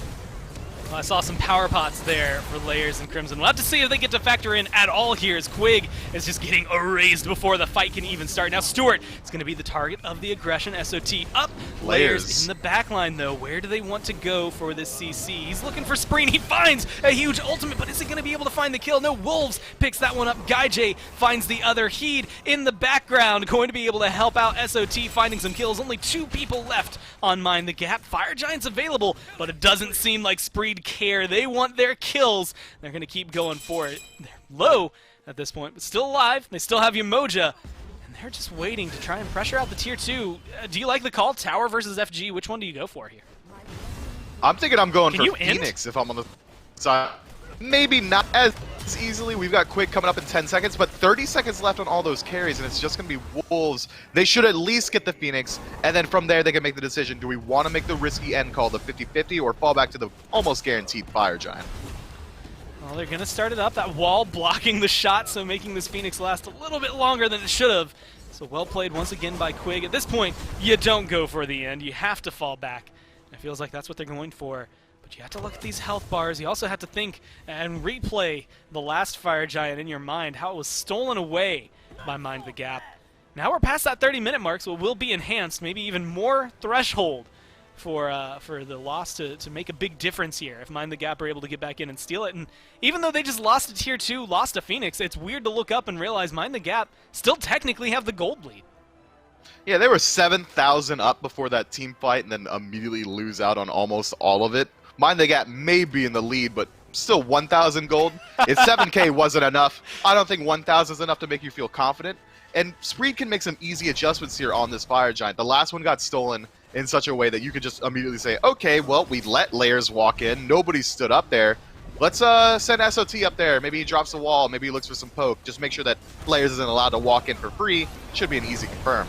[SPEAKER 1] Well, I saw some power pots there for Layers and Crimson. We'll have to see if they get to factor in at all here, as Quig is just getting erased before the fight can even start. Now Stuart is going to be the target of the aggression. SOT up. Layers in the backline, though. Where do they want to go for this CC? He's looking for Spreen. He finds a huge ultimate, but is he going to be able to find the kill? No, Wolves picks that one up. Guy J finds the other. Heed in the background, going to be able to help out SOT, finding some kills. Only 2 people left on Mind the Gap. Fire Giant's available, but it doesn't seem like Spreed care. They want their kills. They're going to keep going for it. They're low at this point, but still alive. They still have Umoja, and they're just waiting to try and pressure out the tier 2. Do you like the call? Tower versus FG. Which one do you go for here?
[SPEAKER 2] I'm thinking I'm going
[SPEAKER 1] Can
[SPEAKER 2] for Phoenix if I'm on the side. Maybe not as easily. We've got Quick coming up in 10 seconds, but 30 seconds left on all those carries, and it's just going to be Wolves. They should at least get the Phoenix, and then from there they can make the decision. Do we want to make the risky end call, the 50-50, or fall back to the almost guaranteed Fire Giant?
[SPEAKER 1] Well, they're going to start it up. That wall blocking the shot, so making this Phoenix last a little bit longer than it should have. So well played once again by Quig. At this point, you don't go for the end. You have to fall back. It feels like that's what they're going for. But you have to look at these health bars. You also have to think and replay the last Fire Giant in your mind, how it was stolen away by Mind the Gap. Now we're past that 30-minute mark, so it will be enhanced, maybe even more threshold for the loss to make a big difference here if Mind the Gap are able to get back in and steal it. And even though they just lost to Tier 2, lost to Phoenix, it's weird to look up and realize Mind the Gap still technically have the gold lead.
[SPEAKER 2] Yeah, they were 7,000 up before that team fight and then immediately lose out on almost all of it. Mind the Gap may be in the lead, but still 1,000 gold. If 7K wasn't enough, I don't think 1,000 is enough to make you feel confident. And Spreed can make some easy adjustments here on this Fire Giant. The last one got stolen in such a way that you could just immediately say, okay, well, we let Layers walk in. Nobody stood up there. Let's send SOT up there. Maybe he drops the wall. Maybe he looks for some poke. Just make sure that Layers isn't allowed to walk in for free. Should be an easy confirm.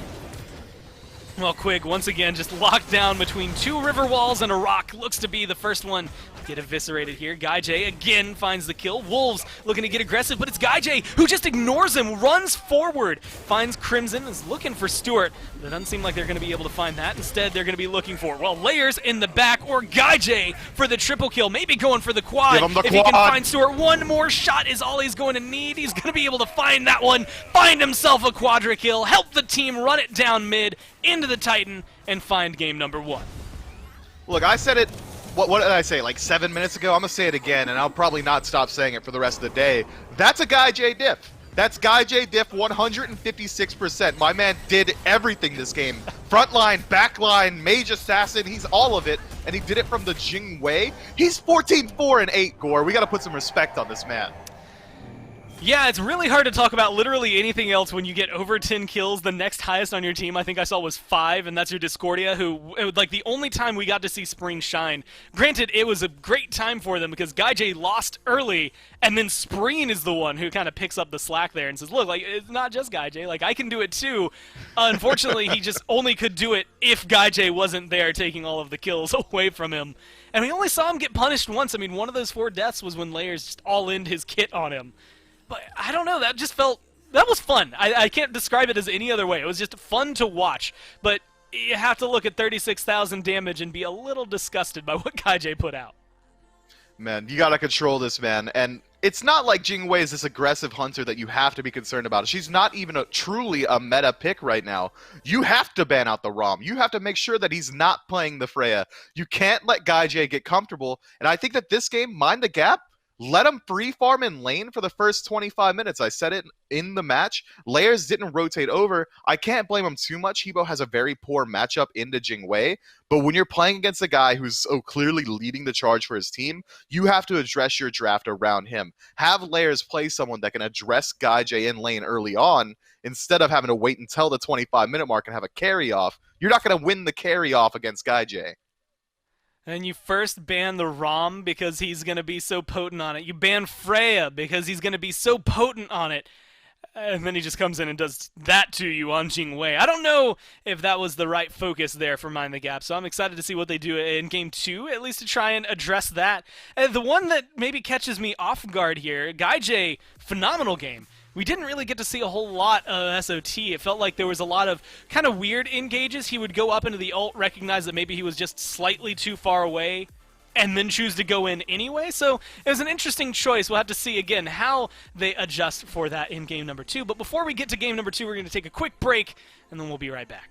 [SPEAKER 1] Well, Quig, once again, just locked down between two river walls and a rock. Looks to be the first one to get eviscerated here. GuyJ again finds the kill. Wolves looking to get aggressive, but it's GuyJ who just ignores him, runs forward, finds Crimson, is looking for Stewart. But it doesn't seem like they're going to be able to find that. Instead, they're going to be looking for, well, Layers in the back or GuyJ for the triple kill. Maybe going for the quad.
[SPEAKER 2] Give him the
[SPEAKER 1] if
[SPEAKER 2] quad.
[SPEAKER 1] He can find Stewart, one more shot is all he's going to need. He's going to be able to find that one, find himself a quadra kill, help the team run it down mid, into the Titan, and find game number 1.
[SPEAKER 2] Look, I said it, what did I say, like 7 minutes ago? I'm going to say it again, and I'll probably not stop saying it for the rest of the day. That's a GuyJ diff. That's GuyJ diff 156%. My man did everything this game. Front line, back line, mage assassin, he's all of it, and he did it from the Jing Wei. He's 14-4 and 8, Gore. We got to put some respect on this man.
[SPEAKER 1] Yeah, it's really hard to talk about literally anything else when you get over 10 kills. The next highest on your team, I think I saw, was 5, and that's your Discordia, who, like, the only time we got to see Spring shine. Granted, it was a great time for them because GuyJ lost early, and then Spring is the one who kind of picks up the slack there and says, look, like, it's not just GuyJ, like, I can do it too. Unfortunately, he just only could do it if GuyJ wasn't there taking all of the kills away from him. And we only saw him get punished once. I mean, one of those 4 deaths was when Layers just all-in'd his kit on him. But I don't know, that just felt, that was fun. I can't describe it as any other way. It was just fun to watch. But you have to look at 36,000 damage and be a little disgusted by what GuyJ put out.
[SPEAKER 2] Man, you gotta control this man. And it's not like Jing Wei is this aggressive hunter that you have to be concerned about. She's not even truly a meta pick right now. You have to ban out the ROM. You have to make sure that he's not playing the Freya. You can't let GuyJ get comfortable. And I think that this game, Mind the Gap, let him free farm in lane for the first 25 minutes. I said it in the match. Layers didn't rotate over. I can't blame him too much. Hebo has a very poor matchup into Jing Wei. But when you're playing against a guy who's so clearly leading the charge for his team, you have to address your draft around him. Have Layers play someone that can address GuyJ in lane early on instead of having to wait until the 25-minute mark and have a carry off. You're not going to win the carry off against GuyJ.
[SPEAKER 1] And you first ban the ROM because he's going to be so potent on it. You ban Freya because he's going to be so potent on it. And then he just comes in and does that to you on Jing Wei. I don't know if that was the right focus there for Mind the Gap, so I'm excited to see what they do in Game 2, at least to try and address that. The one that maybe catches me off guard here, GuyJ, phenomenal game. We didn't really get to see a whole lot of SOT. It felt like there was a lot of kind of weird engages. He would go up into the ult, recognize that maybe he was just slightly too far away, and then choose to go in anyway. So it was an interesting choice. We'll have to see, again, how they adjust for that in game number 2. But before we get to game number 2, we're going to take a quick break, and then we'll be right back.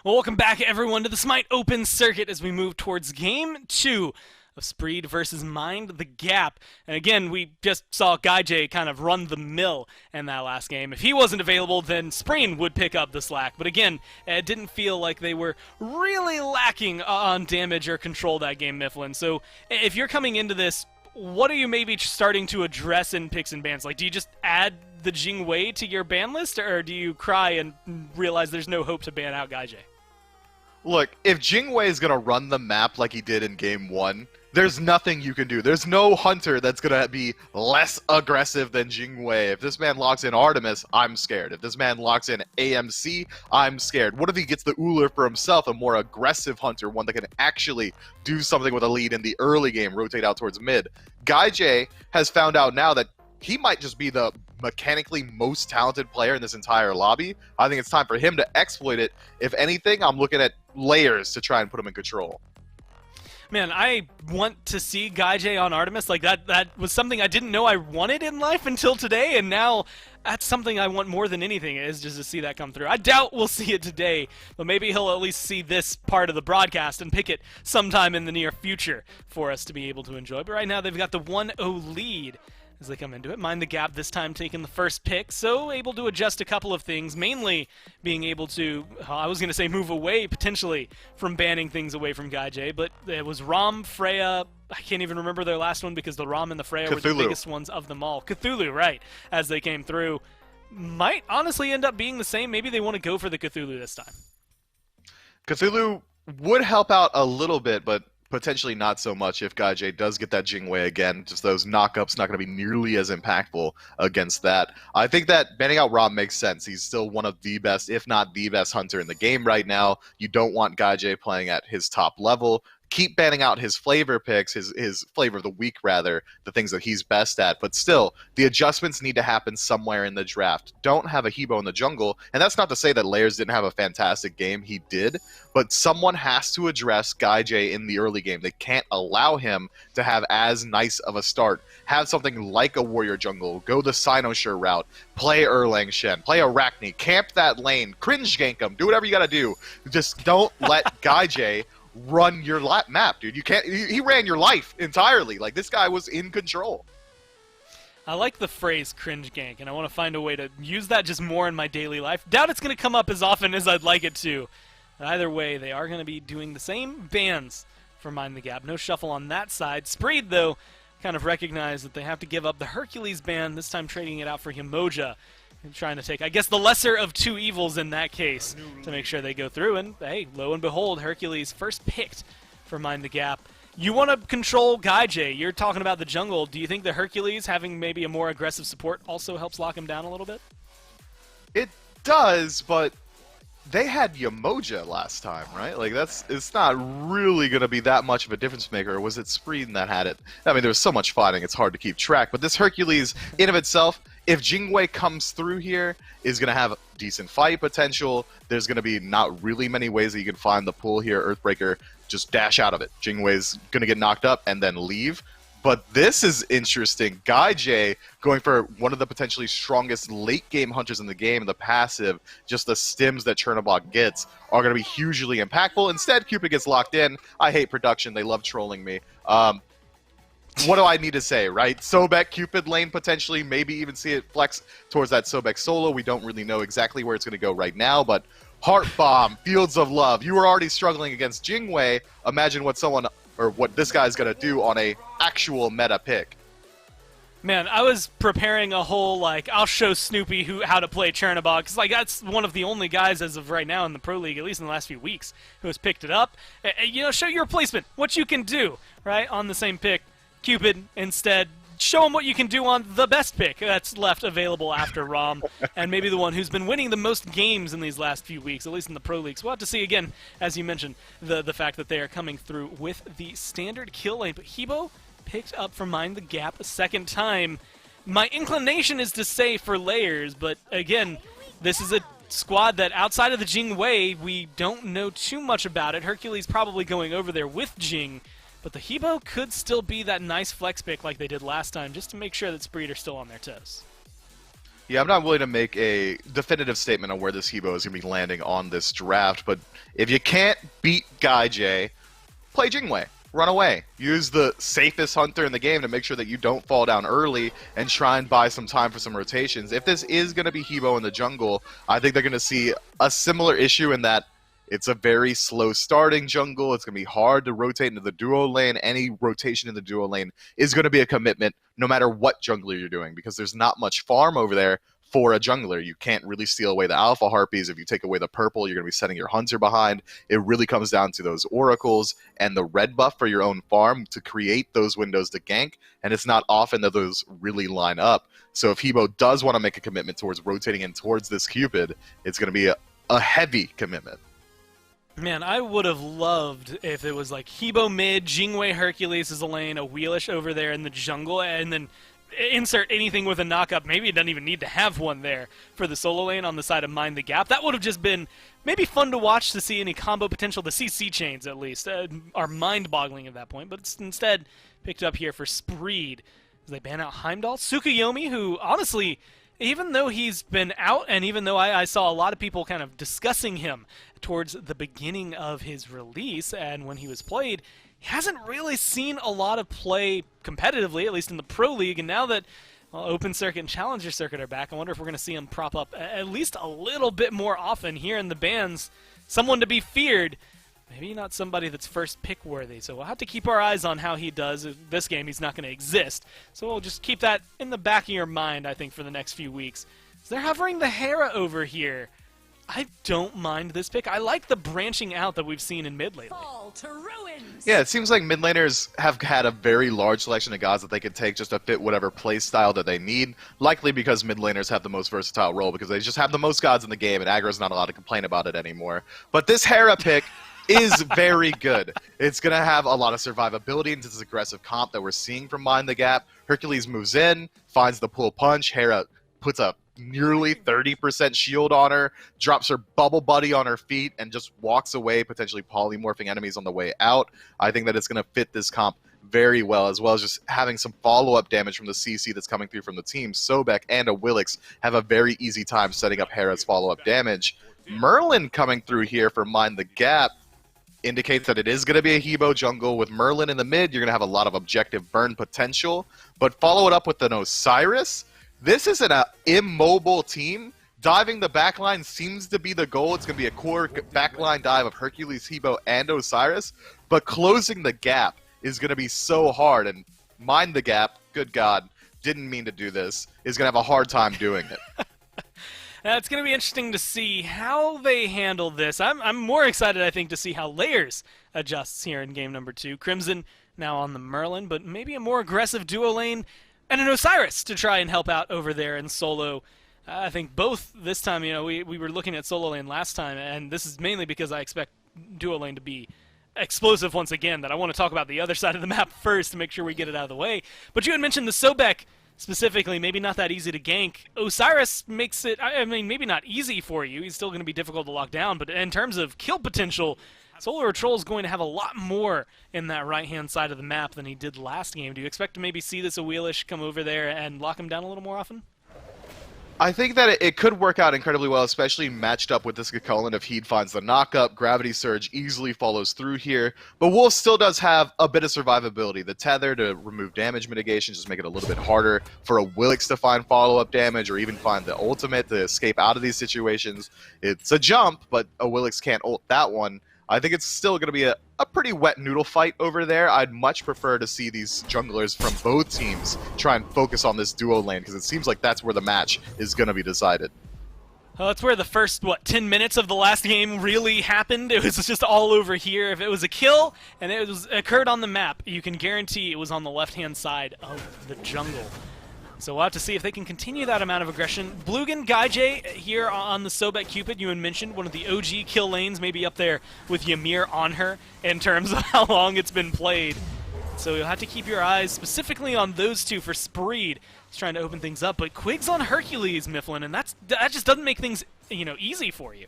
[SPEAKER 1] Well, welcome back, everyone, to the SMITE Open Circuit as we move towards Game 2 of Spreed versus Mind the Gap. And again, we just saw GuyJ kind of run the mill in that last game. If he wasn't available, then Spreen would pick up the slack. But again, it didn't feel like they were really lacking on damage or control that game, Mifflin. So if you're coming into this, what are you maybe starting to address in picks and bans? Like, do you just add the Jing Wei to your ban list, or do you cry and realize there's no hope to ban out GuyJ?
[SPEAKER 2] Look, if Jing Wei is going to run the map like he did in Game 1, there's nothing you can do. There's no hunter that's going to be less aggressive than Jing Wei. If this man locks in Artemis, I'm scared. If this man locks in AMC, I'm scared. What if he gets the Uller for himself, a more aggressive hunter, one that can actually do something with a lead in the early game, rotate out towards mid? GuyJ has found out now that he might just be the mechanically most talented player in this entire lobby. I think it's time for him to exploit it. If anything, I'm looking at layers to try and put him in control.
[SPEAKER 1] Man, I want to see GuyJ on Artemis. Like, that was something I didn't know I wanted in life until today, and now that's something I want more than anything, is just to see that come through. I doubt we'll see it today, but maybe he'll at least see this part of the broadcast and pick it sometime in the near future for us to be able to enjoy. But right now, they've got the 1-0 lead as they come into it. Mind the Gap this time taking the first pick, so able to adjust a couple of things, mainly being able to, I was going to say move away potentially from banning things away from GuyJ, but it was Rom, Freya, I can't even remember their last one because the Rom and the Freya were the biggest ones of them all. Cthulhu, right, as they came through. Might honestly end up being the same. Maybe they want to go for the Cthulhu this time.
[SPEAKER 2] Cthulhu would help out a little bit, but potentially not so much if GuyJ does get that Jing Wei again. Just those knockups not going to be nearly as impactful against that. I think that banning out Rom makes sense. He's still one of the best, if not the best hunter in the game right now. You don't want GuyJ playing at his top level. Keep banning out his flavor picks, his flavor of the week, rather, the things that he's best at. But still, the adjustments need to happen somewhere in the draft. Don't have a Hebo in the jungle. And that's not to say that Layers didn't have a fantastic game. He did. But someone has to address GuyJ in the early game. They can't allow him to have as nice of a start. Have something like a Warrior jungle. Go the Cynosure route. Play Erlang Shen. Play Arachne. Camp that lane. Cringe gank him. Do whatever you got to do. Just don't let GuyJ run your map, dude. You can't. He ran your life entirely. Like, this guy was in control.
[SPEAKER 1] I like the phrase cringe gank, and I want to find a way to use that just more in my daily life. Doubt it's going to come up as often as I'd like it to. Either way, they are going to be doing the same bans for Mind the Gap. No shuffle on that side. Spreed, though, kind of recognized that they have to give up the Hercules ban, this time trading it out for Himoja. Trying to take, I guess, the lesser of two evils in that case to make sure they go through. And, hey, lo and behold, Hercules first picked for Mind the Gap. You want to control GuyJ. You're talking about the jungle. Do you think the Hercules having maybe a more aggressive support also helps lock him down a little bit?
[SPEAKER 2] It does, but they had Yamoja last time, right? Like, it's not really going to be that much of a difference maker. Or was it Spreeden that had it? I mean, there was so much fighting, it's hard to keep track. But this Hercules, in of itself, if Jing Wei comes through here, is going to have decent fight potential. There's going to be not really many ways that you can find the pull here. Earthbreaker, just dash out of it. Jing Wei's going to get knocked up and then leave. But this is interesting. GuyJ going for one of the potentially strongest late-game hunters in the game, the passive, just the stims that Chernobog gets are going to be hugely impactful. Instead, Cupid gets locked in. I hate production. They love trolling me. What do I need to say, right? Sobek, Cupid lane, potentially, maybe even see it flex towards that Sobek solo. We don't really know exactly where it's going to go right now, but Heart Bomb, Fields of Love. You were already struggling against Jing Wei. Imagine what what this guy's going to do on a actual meta pick.
[SPEAKER 1] Man, I was preparing a whole, like, I'll show Snoopy how to play Chernobog, because, like, that's one of the only guys as of right now in the Pro League, at least in the last few weeks, who has picked it up. You know, show your placement, what you can do, right, on the same pick. Cupid instead show them what you can do on the best pick that's left available after Rom, and maybe the one who's been winning the most games in these last few weeks, at least in the Pro Leagues. We'll have to see, again, as you mentioned, the fact that they are coming through with the standard kill lane. But Hebo picked up from Mind the Gap a second time. My inclination is to say for layers, but again, this is a squad that outside of the Jing Wei, we don't know too much about it. Hercules probably going over there with Jing, but the Hebo could still be that nice flex pick like they did last time, just to make sure that Spreed are still on their toes.
[SPEAKER 2] Yeah, I'm not willing to make a definitive statement on where this Hebo is going to be landing on this draft, but if you can't beat Guy J, play Jingwei. Run away. Use the safest hunter in the game to make sure that you don't fall down early and try and buy some time for some rotations. If this is going to be Hebo in the jungle, I think they're going to see a similar issue in that it's a very slow starting jungle. It's going to be hard to rotate into the duo lane. Any rotation in the duo lane is going to be a commitment no matter what jungler you're doing, because there's not much farm over there for a jungler. You can't really steal away the alpha harpies. If you take away the purple, you're going to be setting your hunter behind. It really comes down to those oracles and the red buff for your own farm to create those windows to gank, and it's not often that those really line up. So if Hebo does want to make a commitment towards rotating in towards this Cupid, it's going to be a heavy commitment.
[SPEAKER 1] Man, I would have loved if it was like Hebo mid, Jingwei Hercules is a lane, a Wheelish over there in the jungle, and then insert anything with a knockup. Maybe it doesn't even need to have one there for the solo lane on the side of Mind the Gap. That would have just been maybe fun to watch, to see any combo potential. The CC chains, at least, are mind-boggling at that point, but it's instead picked up here for Spreed as they ban out Heimdall. Tsukuyomi, who, honestly, even though he's been out, and even though I saw a lot of people kind of discussing him towards the beginning of his release and when he was played, he hasn't really seen a lot of play competitively, at least in the Pro League. And now that Open Circuit and Challenger Circuit are back, I wonder if we're going to see him prop up at least a little bit more often here in the bans. Someone to be feared. Maybe not somebody that's first pick worthy, so we'll have to keep our eyes on how he does. This game, he's not going to exist, so we'll just keep that in the back of your mind, I think, for the next few weeks. So they're hovering the Hera over here. I don't mind this pick. I like the branching out that we've seen in mid lately.
[SPEAKER 3] Fall to ruins.
[SPEAKER 2] Yeah, it seems like mid laners have had a very large selection of gods that they can take just to fit whatever play style that they need. Likely because mid laners have the most versatile role, because they just have the most gods in the game, and aggro's not allowed to complain about it anymore. But this Hera pick is very good. It's going to have a lot of survivability into this aggressive comp that we're seeing from Mind the Gap. Hercules moves in, finds the pull punch. Hera puts a nearly 30% shield on her, drops her bubble buddy on her feet, and just walks away, potentially polymorphing enemies on the way out. I think that it's going to fit this comp very well, as well as just having some follow-up damage from the CC that's coming through from the team. Sobek and a Willix have a very easy time setting up Hera's follow-up damage. Merlin coming through here for Mind the Gap indicates that it is going to be a Hebo jungle. With Merlin in the mid, you're going to have a lot of objective burn potential, but follow it up with an Osiris. This is an immobile team. Diving the backline seems to be the goal. It's going to be a core backline dive of Hercules, Hebo, and Osiris, but closing the gap is going to be so hard, and Mind the Gap, good God, didn't mean to do this, is going to have a hard time doing it.
[SPEAKER 1] It's going to be interesting to see how they handle this. I'm more excited, I think, to see how Layers adjusts here in game number 2. Crimson now on the Merlin, but maybe a more aggressive duo lane and an Osiris to try and help out over there in solo. I think both this time, we were looking at solo lane last time, and this is mainly because I expect duo lane to be explosive once again, that I want to talk about the other side of the map first to make sure we get it out of the way. But you had mentioned the Sobek specifically, maybe not that easy to gank. Osiris makes it, maybe not easy for you. He's still going to be difficult to lock down, but in terms of kill potential, Solar Troll is going to have a lot more in that right-hand side of the map than he did last game. Do you expect to maybe see this Wheelish come over there and lock him down a little more often?
[SPEAKER 2] I think that it could work out incredibly well, especially matched up with this Gekullin. If Heed finds the knockup, Gravity Surge easily follows through here. But Wolf still does have a bit of survivability. The Tether to remove damage mitigation, just make it a little bit harder for a Willix to find follow-up damage, or even find the ultimate to escape out of these situations. It's a jump, but a Willix can't ult that one. I think it's still going to be a pretty wet noodle fight over there. I'd much prefer to see these junglers from both teams try and focus on this duo lane, because it seems like that's where the match is going to be decided.
[SPEAKER 1] Well, that's where the first, 10 minutes of the last game really happened. It was just all over here. If it was a kill and occurred on the map, you can guarantee it was on the left-hand side of the jungle. So we'll have to see if they can continue that amount of aggression. Blugan, Gaijay here on the Sobek Cupid, you had mentioned, one of the OG kill lanes, maybe up there with Ymir on her in terms of how long it's been played. So you'll have to keep your eyes specifically on those two for Spreed. He's trying to open things up, but Quig's on Hercules, Mifflin, and that just doesn't make things, easy for you.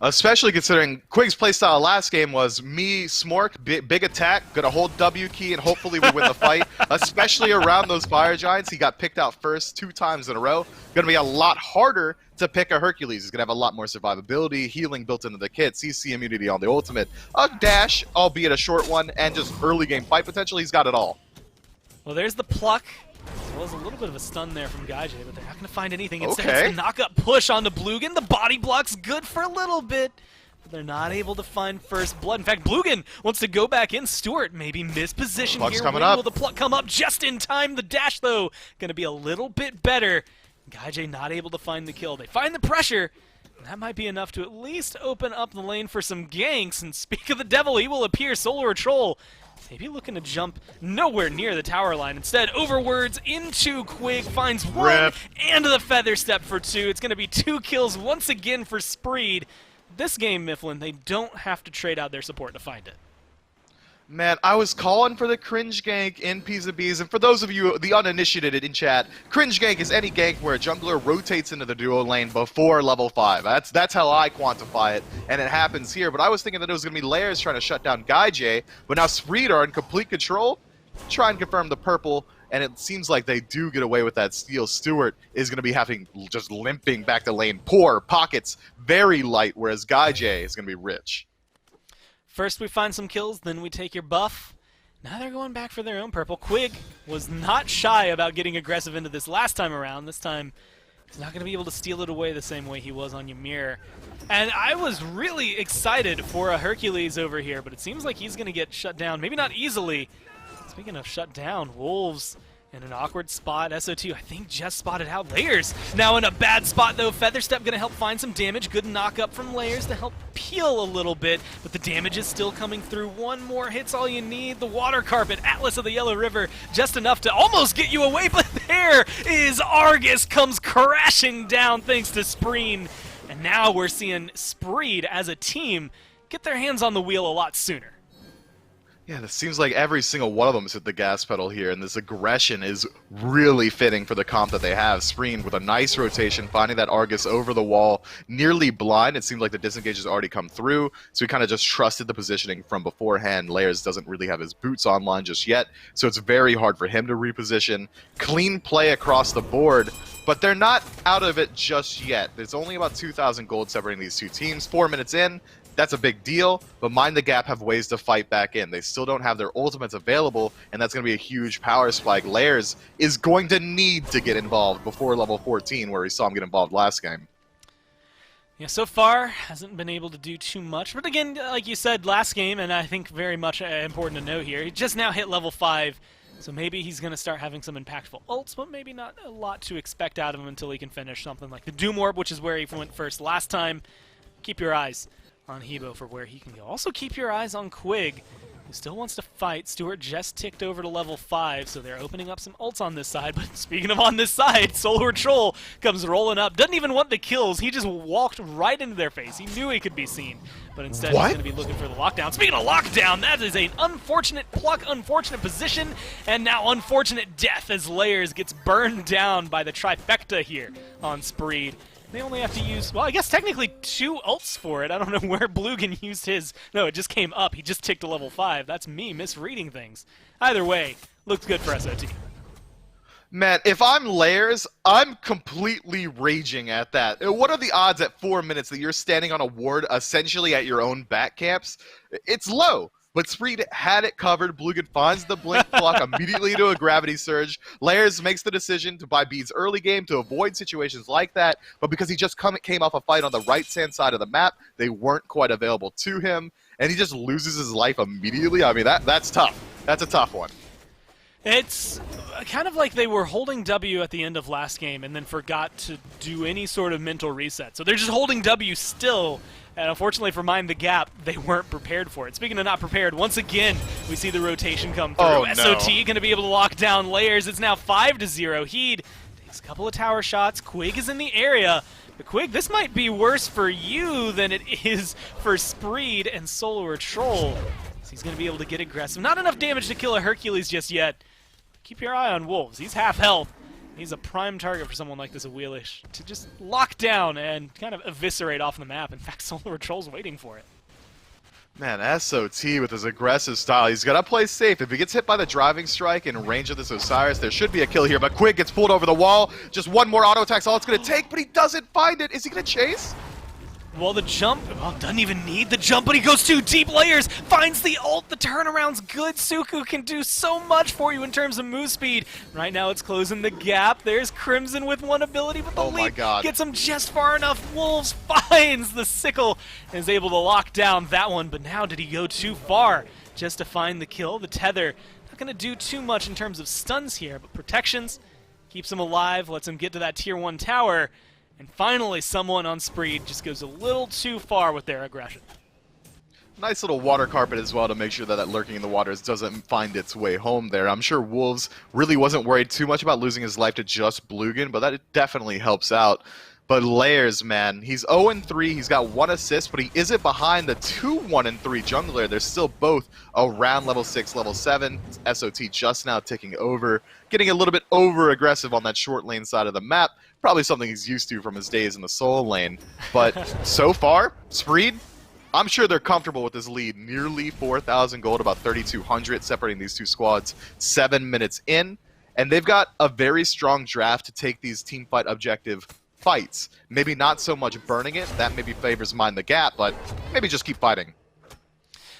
[SPEAKER 2] Especially considering Quig's playstyle last game was me, Smork, big attack, gonna hold W key, and hopefully we win the fight. Especially around those fire giants, he got picked out first 2 times in a row. Gonna be a lot harder to pick a Hercules. He's gonna have a lot more survivability, healing built into the kit, CC immunity on the ultimate, a dash, albeit a short one, and just early game fight potential. He's got it all.
[SPEAKER 1] Well, there's the pluck. As well as a little bit of a stun there from Gaijay, but they're not going to find anything. Instead,
[SPEAKER 2] Okay.
[SPEAKER 1] it's a knock-up push onto Blugan. The body block's good for a little bit, but they're not able to find first blood. In fact, Blugan wants to go back in. Stewart maybe mispositioned
[SPEAKER 2] Pluck's
[SPEAKER 1] here.
[SPEAKER 2] coming
[SPEAKER 1] When
[SPEAKER 2] up.
[SPEAKER 1] will the pluck come up just in time? The dash, though, going to be a little bit better. Gaijay not able to find the kill. They find the pressure. And that might be enough to at least open up the lane for some ganks. And speak of the devil, he will appear. Solar Troll maybe looking to jump nowhere near the tower line. Instead, overwards into Quig, finds one,
[SPEAKER 2] Rip.
[SPEAKER 1] and the feather step for 2. It's going to be 2 kills once again for Spreed. This game, Mifflin, they don't have to trade out their support to find it.
[SPEAKER 2] Man, I was calling for the cringe gank in P's, and for those of you, the uninitiated in chat, cringe gank is any gank where a jungler rotates into the duo lane before level 5. That's how I quantify it, and it happens here. But I was thinking that it was going to be Layers trying to shut down Gaijay, but now Spreed are in complete control. Try and confirm the purple, and it seems like they do get away with that steal. Stewart is going to be having just limping back to lane. Poor pockets, very light, whereas Gaijay is going to be rich.
[SPEAKER 1] First we find some kills, then we take your buff. Now they're going back for their own purple. Quig was not shy about getting aggressive into this last time around. This time, he's not going to be able to steal it away the same way he was on Ymir. And I was really excited for a Hercules over here, but it seems like he's going to get shut down. Maybe not easily. Speaking of shut down, Wolves in an awkward spot. SO2, I think, just spotted out. Layers now in a bad spot, though. Featherstep going to help find some damage. Good knock up from Layers to help peel a little bit, but the damage is still coming through. One more hit's all you need. The water carpet, Atlas of the Yellow River, just enough to almost get you away, but there is Argus comes crashing down thanks to Spreen. And now we're seeing Spreed as a team get their hands on the wheel a lot sooner.
[SPEAKER 2] Yeah, it seems like every single one of them has hit the gas pedal here, and this aggression is really fitting for the comp that they have. Spreen with a nice rotation, finding that Argus over the wall, nearly blind. It seems like the disengage has already come through, so he kind of just trusted the positioning from beforehand. Layers doesn't really have his boots online just yet, so it's very hard for him to reposition. Clean play across the board, but they're not out of it just yet. There's only about 2,000 gold separating these two teams. 4 minutes in. That's a big deal, but Mind the Gap have ways to fight back in. They still don't have their ultimates available, and that's going to be a huge power spike. Layers is going to need to get involved before level 14, where we saw him get involved last game.
[SPEAKER 1] Yeah, so far, hasn't been able to do too much. But again, like you said last game, and I think very much important to note here, he just now hit level 5, so maybe he's going to start having some impactful ults, but maybe not a lot to expect out of him until he can finish something like the Doom Orb, which is where he went first last time. Keep your eyes on Hebo for where he can go. Also keep your eyes on Quig, who still wants to fight. Stewart just ticked over to level 5, so they're opening up some ults on this side. But speaking of on this side, Solar Troll comes rolling up. Doesn't even want the kills. He just walked right into their face. He knew he could be seen, but instead he's going to be looking for the lockdown. Speaking of lockdown, that is an unfortunate pluck, unfortunate position, and now unfortunate death as Layers gets burned down by the trifecta here on Spreed. They only have to use, well, I guess technically 2 ults for it. I don't know where Blugan used his. No, it just came up. He just ticked to level 5. That's me misreading things. Either way, looks good for SOT.
[SPEAKER 2] Man, if I'm Layers, I'm completely raging at that. What are the odds at 4 minutes that you're standing on a ward essentially at your own back camps? It's low. But Spreed had it covered. Blugan finds the blink block immediately to a gravity surge. Layers makes the decision to buy beads early game to avoid situations like that. But because he just came off a fight on the right-hand side of the map, they weren't quite available to him. And he just loses his life immediately. I mean, that's tough. That's a tough one.
[SPEAKER 1] It's kind of like they were holding W at the end of last game and then forgot to do any sort of mental reset. So they're just holding W still, and unfortunately for Mind the Gap, they weren't prepared for it. Speaking of not prepared, once again, we see the rotation come through.
[SPEAKER 2] Oh, no.
[SPEAKER 1] SOT going to be able to lock down layers. It's now 5-0. Heed takes a couple of tower shots. Quig is in the area. But Quig, this might be worse for you than it is for Spreed and Solar Troll. So he's going to be able to get aggressive. Not enough damage to kill a Hercules just yet. Keep your eye on Wolves. He's half health. He's a prime target for someone like this, a Wheelish, to just lock down and kind of eviscerate off the map. In fact, Solar Troll's waiting for it.
[SPEAKER 2] Man, SOT with his aggressive style. He's got to play safe. If he gets hit by the driving strike in range of this Osiris, there should be a kill here. But Quig gets pulled over the wall. Just one more auto attack's all it's going to take, but he doesn't find it. Is he going to chase?
[SPEAKER 1] Well, the jump, doesn't even need the jump, but he goes too deep. Layers, finds the ult, the turnaround's good. Suku can do so much for you in terms of move speed. Right now it's closing the gap. There's Crimson with one ability, but the leap gets him just far enough. Wolves finds the sickle and is able to lock down that one, but now did he go too far just to find the kill? The tether, not going to do too much in terms of stuns here, but protections, keeps him alive, lets him get to that tier 1 tower. And finally, someone on Spreed just goes a little too far with their aggression.
[SPEAKER 2] Nice little water carpet as well to make sure that that lurking in the waters doesn't find its way home there. I'm sure Wolves really wasn't worried too much about losing his life to just Bluegan, but that definitely helps out. But Layers, man, he's 0-3, he's got 1 assist, but he isn't behind the 2 1-3 jungler. They're still both around level 6, level 7. SOT just now ticking over, getting a little bit over-aggressive on that short lane side of the map. Probably something he's used to from his days in the Soul lane. But so far, Spreed, I'm sure they're comfortable with this lead. Nearly 4,000 gold, about 3,200, separating these two squads 7 minutes in. And they've got a very strong draft to take these teamfight objective fights. Maybe not so much burning it, that maybe favors Mind the Gap, but maybe just keep fighting.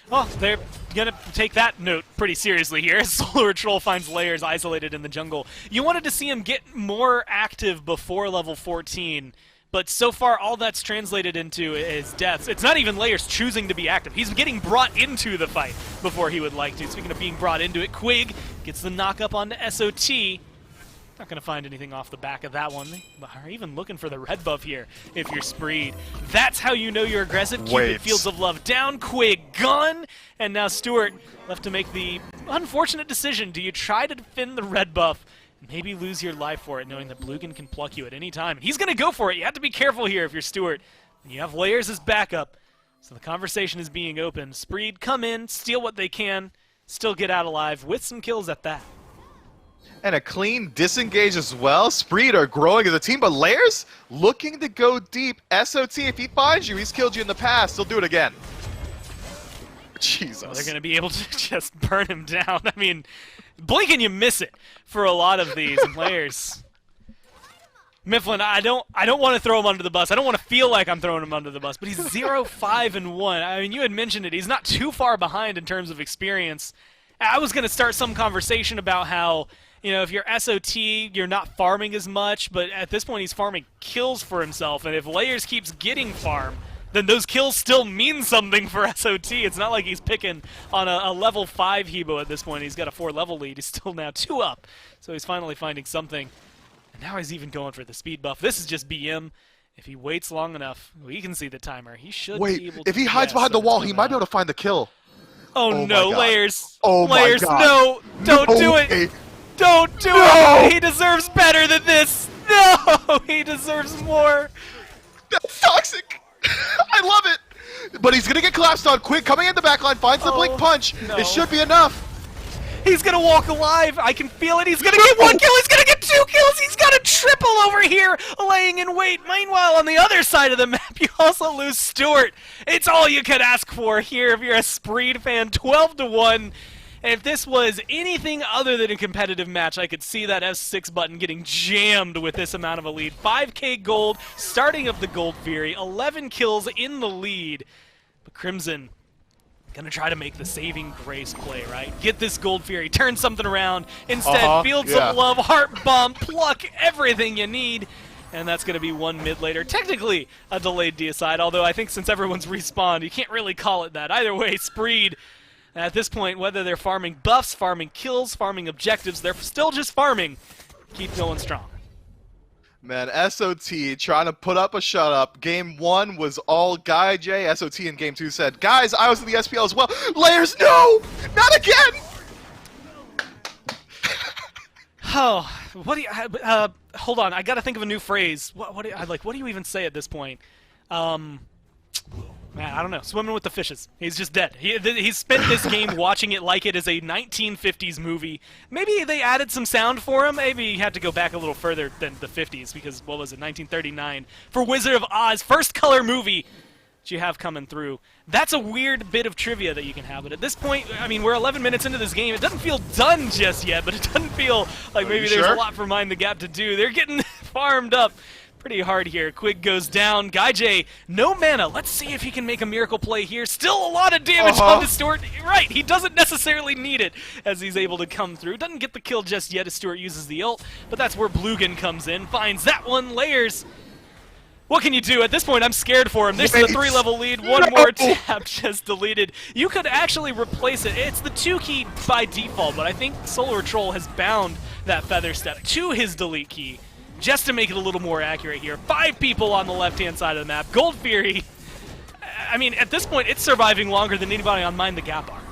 [SPEAKER 1] Well, they're going to take that note pretty seriously here. Solar Troll finds Layers isolated in the jungle. You wanted to see him get more active before level 14, but so far all that's translated into is deaths. It's not even Layers choosing to be active. He's getting brought into the fight before he would like to. Speaking of being brought into it, Quig gets the knock up onto SOT. Not going to find anything off the back of that one. Are even looking for the red buff here if you're Spreed. That's how you know you're aggressive. Keep Fields of Love down. Quig gone. And now Stewart left to make the unfortunate decision. Do you try to defend the red buff and maybe lose your life for it, knowing that Bluegan can pluck you at any time? He's going to go for it. You have to be careful here if you're Stewart. And you have Layers as backup. So the conversation is being opened. Spreed, come in, steal what they can, still get out alive with some kills at that.
[SPEAKER 2] And a clean disengage as well. Spreed are growing as a team, but Layers looking to go deep. SOT, if he finds you, he's killed you in the past. He'll do it again. Jesus.
[SPEAKER 1] So they're going to be able to just burn him down. I mean, blink and you miss it for a lot of these Layers. Mifflin, I don't want to throw him under the bus. I don't want to feel like I'm throwing him under the bus, but he's 0-5-1. I mean, you had mentioned it. He's not too far behind in terms of experience. I was going to start some conversation about how, you know, if you're SOT, you're not farming as much, but at this point he's farming kills for himself, and if Layers keeps getting farm, then those kills still mean something for SOT. It's not like he's picking on a level 5 Hebo at this point. He's got a 4-level lead. He's still now 2 up, so he's finally finding something. And now he's even going for the speed buff. This is just BM. If he waits long enough, we can see the timer. He should be able to.
[SPEAKER 2] If he hides behind the wall, he might be able to find the kill.
[SPEAKER 1] Oh no, Layers.
[SPEAKER 2] Oh
[SPEAKER 1] Layers,
[SPEAKER 2] my God.
[SPEAKER 1] no! Don't do it! Don't do it! He deserves better than this! No! He deserves more!
[SPEAKER 2] That's toxic! I love it! But he's gonna get collapsed on. Quick, coming in the backline, finds the blink punch.
[SPEAKER 1] No.
[SPEAKER 2] It should be enough.
[SPEAKER 1] He's gonna walk alive. I can feel it. He's gonna get 1 kill. He's gonna get 2 kills. He's got a triple over here, laying in wait. Meanwhile, on the other side of the map, you also lose Stewart. It's all you could ask for here if you're a Spreed fan. 12-1. And if this was anything other than a competitive match, I could see that F6 button getting jammed with this amount of a lead. 5k gold, starting of the Gold Fury, 11 kills in the lead. But Crimson gonna try to make the saving grace play, right? Get this Gold Fury, turn something around. Instead, Fields of Love, Heart Bomb, pluck everything you need. And that's gonna be 1 mid later. Technically a delayed deicide, although I think since everyone's respawned, you can't really call it that. Either way, Spreed, At this point, whether they're farming buffs, farming kills, farming objectives, they're still just farming. Keep going strong.
[SPEAKER 2] Man, SOT trying to put up a shut up. Game 1 was all Guy J. SOT in Game 2 said, guys, I was in the SPL as well. Layers, no! Not again!
[SPEAKER 1] Oh, what do you, hold on, I gotta think of a new phrase. What do you even say at this point? Man, I don't know. Swimming with the fishes. He's just dead. He's spent this game watching it like it is a 1950s movie. Maybe they added some sound for him. Maybe he had to go back a little further than the 50s because, what was it, 1939? For Wizard of Oz, first color movie that you have coming through. That's a weird bit of trivia that you can have. But at this point, I mean, we're 11 minutes into this game. It doesn't feel done just yet, but it doesn't feel like maybe there's a lot for Mind the Gap to do. They're getting farmed up pretty hard here. Quig goes down. Guy J, no mana. Let's see if he can make a miracle play here. Still a lot of damage onto Stuart. Right, he doesn't necessarily need it as he's able to come through. Doesn't get the kill just yet as Stuart uses the ult, but that's where Blugan comes in. Finds that one. Layers. What can you do? At this point, I'm scared for him. This is a 3-level lead. One more tap just deleted. You could actually replace it. It's the 2 key by default, but I think Solar Troll has bound that feather step to his delete key, just to make it a little more accurate here. 5 people on the left-hand side of the map. Gold Fury, I mean, at this point, it's surviving longer than anybody on Mind the Gap are.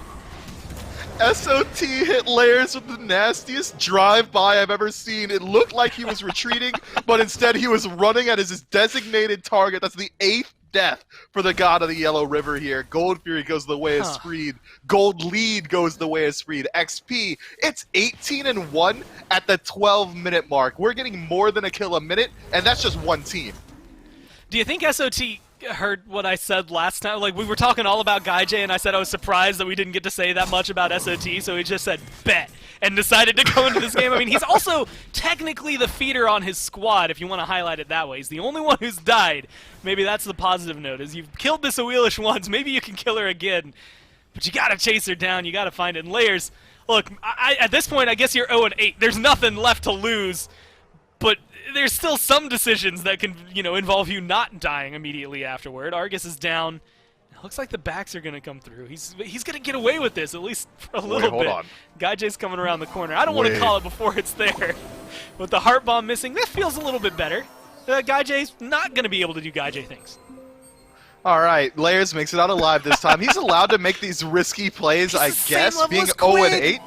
[SPEAKER 2] SOT hit Layers with the nastiest drive-by I've ever seen. It looked like he was retreating, but instead he was running at his designated target. That's the 8th death for the God of the Yellow River here. Gold Fury goes the way of Screed. Gold Lead goes the way of Screed. XP, it's 18-1 at the 12-minute mark. We're getting more than a kill a minute, and that's just one team.
[SPEAKER 1] Do you think SOT heard what I said last time? Like, we were talking all about Guy J, and I said I was surprised that we didn't get to say that much about SOT, so he just said, bet, and decided to go into this game. I mean, he's also technically the feeder on his squad, if you want to highlight it that way. He's the only one who's died. Maybe that's the positive note, is you've killed this Awelish once, maybe you can kill her again, but you gotta chase her down, you gotta find it in Layers. Look, at this point, I guess you're 0-8. There's nothing left to lose, but there's still some decisions that can, you know, involve you not dying immediately afterward. Argus is down. It looks like the backs are going to come through. He's going to get away with this, at least for a little bit. Hold on. Guy J's coming around the corner. I don't want to call it before it's there. With the heart bomb missing, that feels a little bit better. Guy J's not going to be able to do Guy J things.
[SPEAKER 2] All right, Layers makes it out alive this time. He's allowed to make these risky plays, I guess, being 0-8.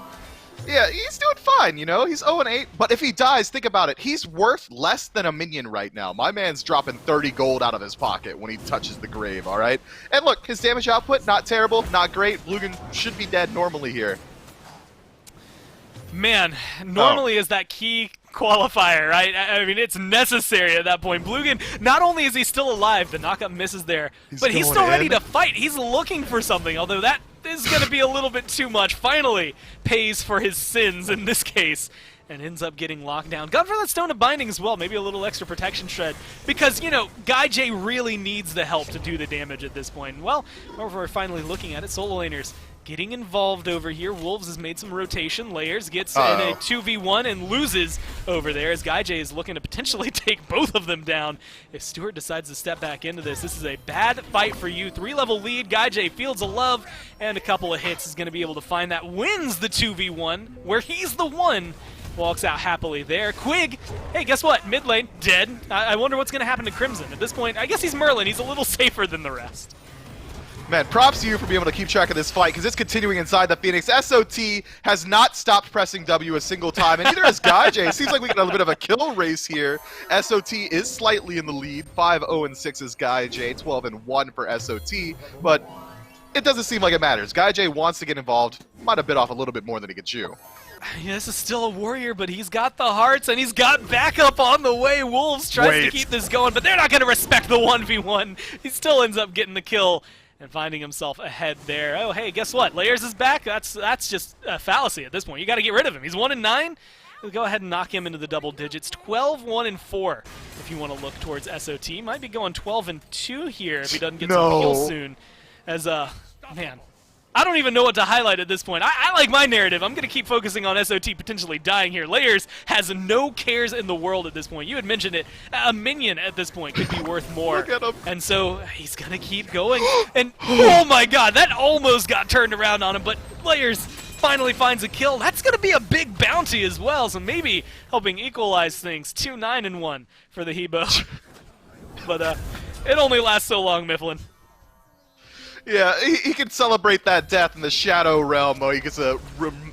[SPEAKER 2] Yeah, he's doing fine, you know? He's 0-8, but if he dies, think about it. He's worth less than a minion right now. My man's dropping 30 gold out of his pocket when he touches the grave, all right? And look, his damage output, not terrible, not great. Blugan should be dead normally here.
[SPEAKER 1] Man, normally is that key qualifier, right? I mean, it's necessary at that point. Blugan, not only is he still alive, the knockup misses there, but he's still ready to fight. He's looking for something, although that is going to be a little bit too much. Finally pays for his sins in this case and ends up getting locked down. Gone for that Stone of Binding as well, maybe a little extra protection shred, because, you know, Guy J really needs the help to do the damage at this point. Well, we're finally looking at it. Solo laners getting involved over here. Wolves has made some rotation. Layers gets in a 2v1 and loses over there as Guy J is looking to potentially take both of them down. If Stuart decides to step back into this is a bad fight for you. 3-level lead. Guy J fields a love and a couple of hits is going to be able to find that. Wins the 2v1 where he's the one. Walks out happily there. Quig, hey, guess what? Mid lane, dead. I wonder what's going to happen to Crimson. At this point, I guess he's Merlin. He's a little safer than the rest.
[SPEAKER 2] Man, props to you for being able to keep track of this fight, because it's continuing inside the Phoenix. SOT has not stopped pressing W a single time, and neither has Guy J. It seems like we get a bit of a kill race here. SOT is slightly in the lead. 5-0-6 is Guy J, 12-1 for SOT, but it doesn't seem like it matters. Guy J wants to get involved. Might have bit off a little bit more than he could chew.
[SPEAKER 1] Yeah, this is still a warrior, but he's got the hearts, and he's got backup on the way. Wolves tries to keep this going, but they're not going to respect the 1v1. He still ends up getting the kill and finding himself ahead there. Oh, hey, guess what? Layers is back. That's just a fallacy at this point. You got to get rid of him. He's 1-9. We'll go ahead and knock him into the double digits. 12-1-4 if you want to look towards SOT. Might be going 12-2 here if he doesn't get some kills soon. As, man, I don't even know what to highlight at this point. I like my narrative. I'm going to keep focusing on SOT potentially dying here. Layers has no cares in the world at this point. You had mentioned it. A minion at this point could be worth more.
[SPEAKER 2] Look at him.
[SPEAKER 1] And so he's going to keep going. And oh my god, that almost got turned around on him, but Layers finally finds a kill. That's going to be a big bounty as well, so maybe helping equalize things. 2-9-1 for the Hebo. But it only lasts so long, Mifflin.
[SPEAKER 2] Yeah, he can celebrate that death in the Shadow Realm, or he gets to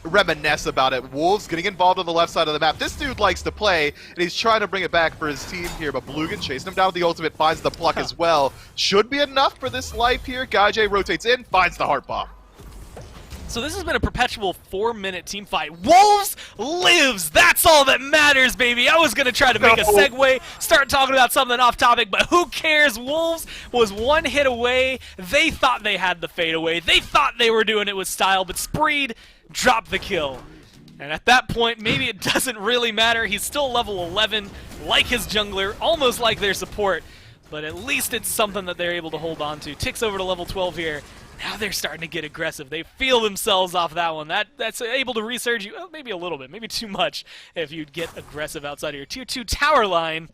[SPEAKER 2] reminisce about it. Wolves getting involved on the left side of the map. This dude likes to play, and he's trying to bring it back for his team here, but Blugan chasing him down with the ultimate, finds the pluck as well. Should be enough for this life here. Gaijay rotates in, finds the heart bomb.
[SPEAKER 1] So this has been a perpetual 4-minute team fight. Wolves lives! That's all that matters, baby! I was going to try to make a segue, start talking about something off topic, but who cares? Wolves was one hit away. They thought they had the fadeaway. They thought they were doing it with style, but Spreed dropped the kill. And at that point, maybe it doesn't really matter. He's still level 11, like his jungler, almost like their support. But at least it's something that they're able to hold on to. Ticks over to level 12 here. Now they're starting to get aggressive. They feel themselves off that one. That's able to resurge you, well, maybe a little bit, maybe too much if you get aggressive outside of your tier 2 tower line.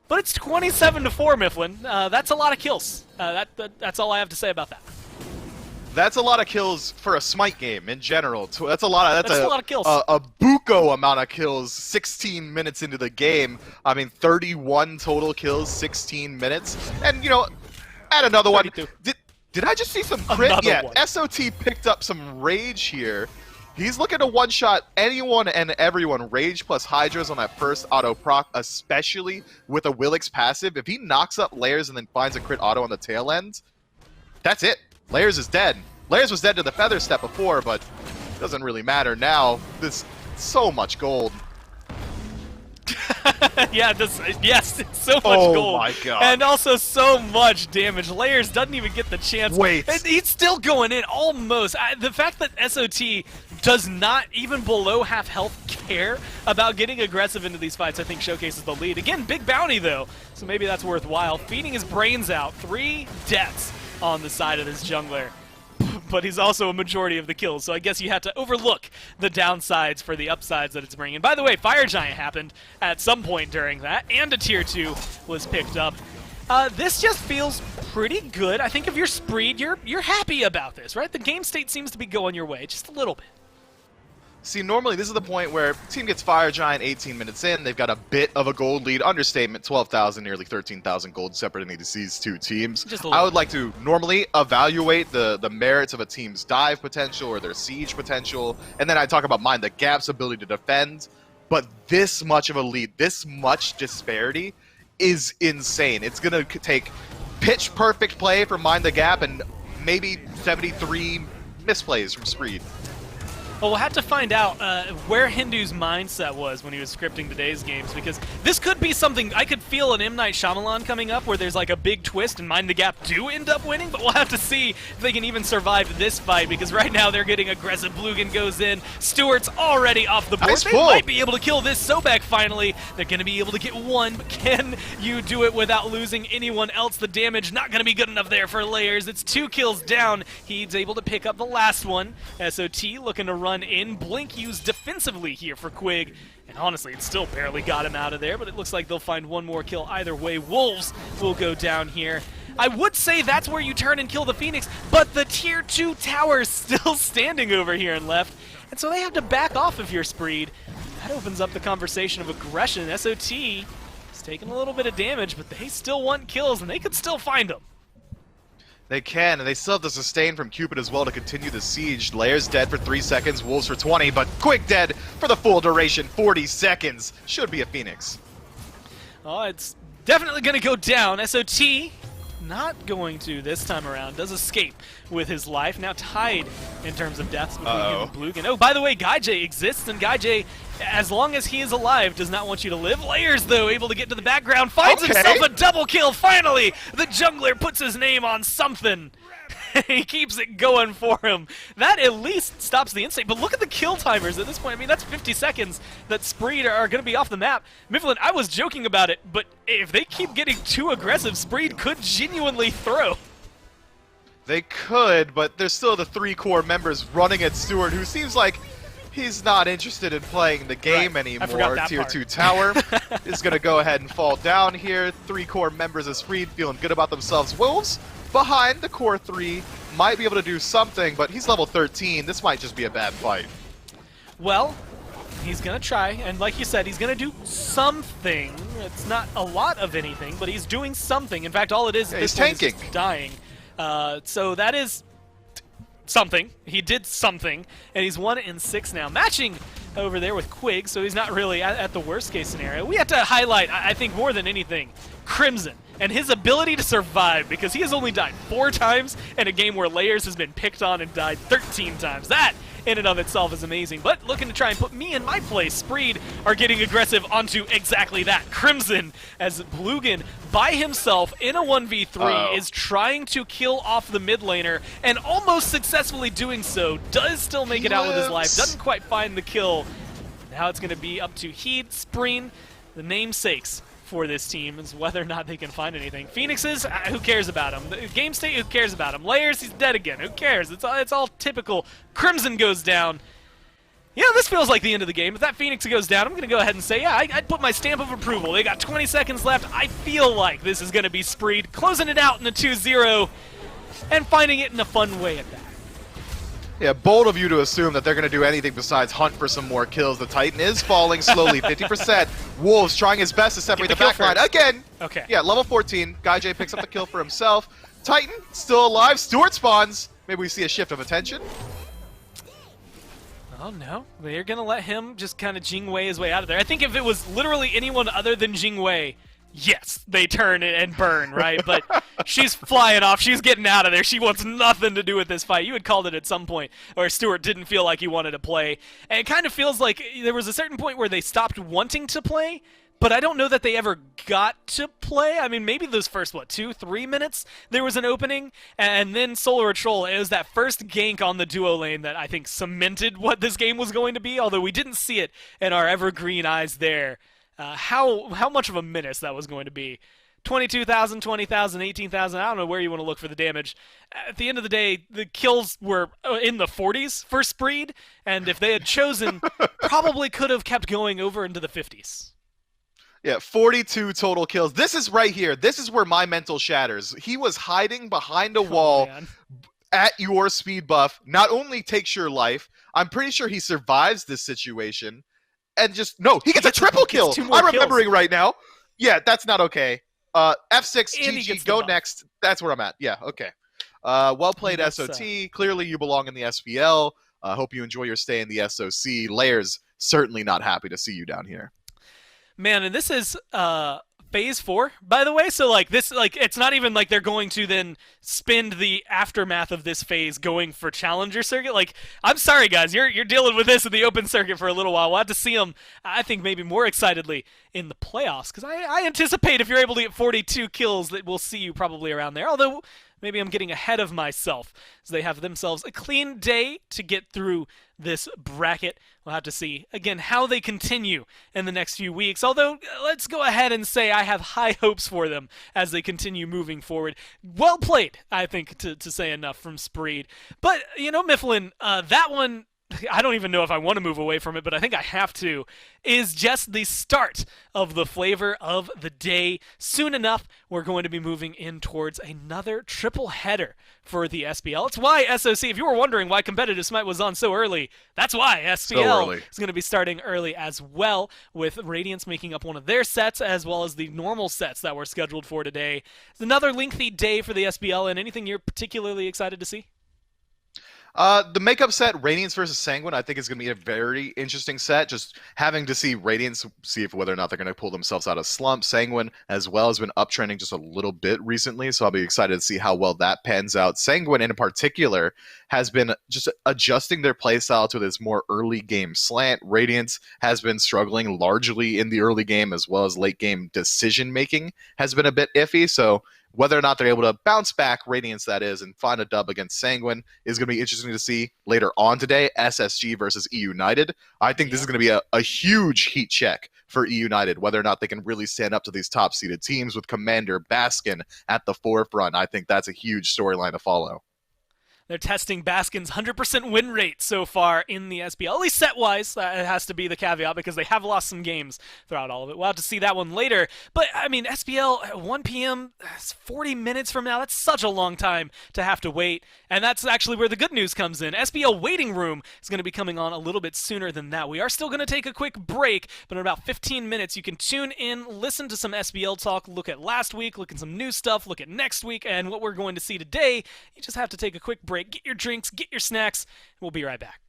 [SPEAKER 1] But it's 27-4, Mifflin. That's a lot of kills. That's all I have to say about that.
[SPEAKER 2] That's a lot of kills for a Smite game in general. That's a lot of kills. A buco amount of kills 16 minutes into the game. I mean, 31 total kills, 16 minutes. And, you know, add another 32. One. Did I just see some crit? Yeah, SOT picked up some rage here. He's looking to one-shot anyone and everyone. Rage plus hi-rez on that first auto proc, especially with a Willix passive. If he knocks up Layers and then finds a crit auto on the tail end, that's it. Layers is dead. Layers was dead to the feather step before, but it doesn't really matter now. There's so much gold.
[SPEAKER 1] Yeah, yes, it's so much gold.
[SPEAKER 2] Oh my god.
[SPEAKER 1] And also so much damage. Layers doesn't even get the chance.
[SPEAKER 2] Wait.
[SPEAKER 1] And he's still going in, almost. The fact that SOT does not, even below half health, care about getting aggressive into these fights, I think showcases the lead. Again, big bounty though, so maybe that's worthwhile. Feeding his brains out. 3 deaths on the side of this jungler. But he's also a majority of the kills, so I guess you have to overlook the downsides for the upsides that it's bringing. By the way, Fire Giant happened at some point during that, and a tier 2 was picked up. This just feels pretty good. I think if you're Spreed, you're happy about this, right? The game state seems to be going your way, just a little bit.
[SPEAKER 2] See, normally this is the point where team gets Fire Giant 18 minutes in. They've got a bit of a gold lead. Understatement, 12,000, nearly 13,000 gold separating these two teams. I would like to normally evaluate the merits of a team's dive potential or their siege potential, and then I talk about Mind the Gap's ability to defend. But this much of a lead, this much disparity is insane. It's going to take pitch perfect play from Mind the Gap and maybe 73 misplays from Spreed.
[SPEAKER 1] Well, we'll have to find out where Hindu's mindset was when he was scripting today's games, because this could be something. I could feel an M. Night Shyamalan coming up where there's like a big twist and Mind the Gap do end up winning, but we'll have to see if they can even survive this fight, because right now they're getting aggressive. Blugan goes in. Stewart's already off the board.
[SPEAKER 2] Nice
[SPEAKER 1] they
[SPEAKER 2] pull.
[SPEAKER 1] might be able to kill this Sobek finally. They're going to be able to get one, but can you do it without losing anyone else? The damage not going to be good enough there for Layers. It's 2 kills down. He's able to pick up the last one. SOT looking to run in. Blink used defensively here for Quig, and honestly, it still barely got him out of there, but it looks like they'll find one more kill either way. Wolves will go down here. I would say that's where you turn and kill the Phoenix, but the tier 2 tower is still standing over here and left, and so they have to back off if you're Spreed. That opens up the conversation of aggression. SOT is taking a little bit of damage, but they still want kills, and they could still find them.
[SPEAKER 2] They can, and they still have the sustain from Cupid as well to continue the siege. Layers dead for 3 seconds, Wolves for 20, but Quick dead for the full duration, 40 seconds. Should be a Phoenix.
[SPEAKER 1] Oh, it's definitely going to go down. SOT not going to this time around. Does escape with his life. Now tied in terms of deaths between him and Blugan. Oh, by the way, Gaijay exists, and Gaijay, as long as he is alive, does not want you to live. Layers, though, able to get to the background, finds himself a double kill. Finally, the jungler puts his name on something. He keeps it going for him. That at least stops the instinct. But look at the kill timers at this point. I mean, that's 50 seconds that Spreed are going to be off the map. Mifflin, I was joking about it, but if they keep getting too aggressive, Spreed could genuinely throw.
[SPEAKER 2] They could, but there's still the 3 core members running at Stewart, who seems like he's not interested in playing the game anymore. Tier 2 tower is going to go ahead and fall down here. 3 core members is freed, feeling good about themselves. Wolves behind the core 3 might be able to do something, but he's level 13. This might just be a bad fight.
[SPEAKER 1] Well, he's going to try, and like you said, he's going to do something. It's not a lot of anything, but he's doing something. In fact, all it is,
[SPEAKER 2] he's tanking.
[SPEAKER 1] Is just dying. So that is something. He did something, and he's 1-6 now, matching over there with Quig, so he's not really at the worst case scenario. We have to highlight, I think more than anything, Crimson and his ability to survive, because he has only died 4 times in a game where Layers has been picked on and died 13 times. That in and of itself is amazing, but looking to try and put me in my place. Spreed are getting aggressive onto exactly that. Crimson, as Blugan by himself in a 1v3 is trying to kill off the mid laner, and almost successfully doing so. Does still make it out with his life, doesn't quite find the kill. Now it's going to be up to Heed, Spreen, the namesakes for this team, is whether or not they can find anything. Phoenixes, who cares about him? The Game State, who cares about him? Layers, he's dead again. Who cares? It's all typical. Crimson goes down. Yeah, this feels like the end of the game. If that Phoenix goes down, I'm going to go ahead and say, yeah, I'd put my stamp of approval. They got 20 seconds left. I feel like this is going to be Spreed, closing it out in a 2-0 and finding it in a fun way at that.
[SPEAKER 2] Yeah, bold of you to assume that they're going to do anything besides hunt for some more kills. The Titan is falling slowly, 50%. Wolves trying his best to separate the backline again.
[SPEAKER 1] Okay.
[SPEAKER 2] Yeah, level 14. Guy J picks up the kill for himself. Titan still alive. Stewart spawns. Maybe we see a shift of attention.
[SPEAKER 1] Oh no, they're going to let him just kind of Jingwei his way out of there. I think if it was literally anyone other than Jingwei, yes, they turn and burn, right? But she's flying off. She's getting out of there. She wants nothing to do with this fight. You had called it at some point, or Stewart didn't feel like he wanted to play. And it kind of feels like there was a certain point where they stopped wanting to play, but I don't know that they ever got to play. I mean, maybe those first, 2-3 minutes, there was an opening, and then Solar Troll, it was that first gank on the duo lane that I think cemented what this game was going to be, although we didn't see it in our evergreen eyes there. How much of a menace that was going to be. 22,000, 20,000, 18,000, I don't know where you want to look for the damage. At the end of the day, the kills were in the 40s for Spreed, and if they had chosen, probably could have kept going over into the 50s.
[SPEAKER 2] Yeah, 42 total kills. This is right here. This is where my mental shatters. He was hiding behind a wall at your speed buff. Not only takes your life, I'm pretty sure he survives this situation. And just, no, he gets a triple kill. I'm remembering right now. Yeah, that's not okay. F6, GG, go next. That's where I'm at. Yeah, okay. Well played, SOT. Clearly you belong in the SPL. Hope you enjoy your stay in the SOC. Layers, certainly not happy to see you down here.
[SPEAKER 1] Man, and this is phase 4, by the way. So it's not even like they're going to then spend the aftermath of this phase going for Challenger Circuit. Like, I'm sorry guys, you're dealing with this in the open circuit for a little while. We'll have to see them, I think, maybe more excitedly in the playoffs, because I anticipate if you're able to get 42 kills that we'll see you probably around there. Although maybe I'm getting ahead of myself, as they have themselves a clean day to get through this bracket. We'll have to see, again, how they continue in the next few weeks. Although, let's go ahead and say I have high hopes for them as they continue moving forward. Well played, I think, to say enough from Spreed. But, Mifflin, that one, I don't even know if I want to move away from it, but I think I have to, is just the start of the flavor of the day. Soon enough, we're going to be moving in towards another triple header for the SPL. It's why SOC, if you were wondering why competitive Smite was on so early, that's why SPL is going to be starting early as well, with Radiance making up one of their sets, as well as the normal sets that were scheduled for today. It's another lengthy day for the SPL, and anything you're particularly excited to see?
[SPEAKER 2] The makeup set, Radiance versus Sanguine, I think is going to be a very interesting set. Just having to see Radiance, see if whether or not they're going to pull themselves out of slump. Sanguine, as well, has been uptrending just a little bit recently, so I'll be excited to see how well that pans out. Sanguine, in particular, has been just adjusting their playstyle to this more early game slant. Radiance has been struggling largely in the early game, as well as late game decision making has been a bit iffy, so whether or not they're able to bounce back, Radiance that is, and find a dub against Sanguine is going to be interesting to see later on today. SSG versus E United. I think this is going to be a huge heat check for E United, whether or not they can really stand up to these top-seeded teams with Commander Baskin at the forefront. I think that's a huge storyline to follow.
[SPEAKER 1] They're testing Baskin's 100% win rate so far in the SPL, at least set-wise. That has to be the caveat because they have lost some games throughout all of it. We'll have to see that one later. But, I mean, SPL at 1 p.m., that's 40 minutes from now. That's such a long time to have to wait. And that's actually where the good news comes in. SPL Waiting Room is going to be coming on a little bit sooner than that. We are still going to take a quick break, but in about 15 minutes, you can tune in, listen to some SPL talk, look at last week, look at some new stuff, look at next week, and what we're going to see today. You just have to take a quick break, get your drinks, get your snacks, and we'll be right back.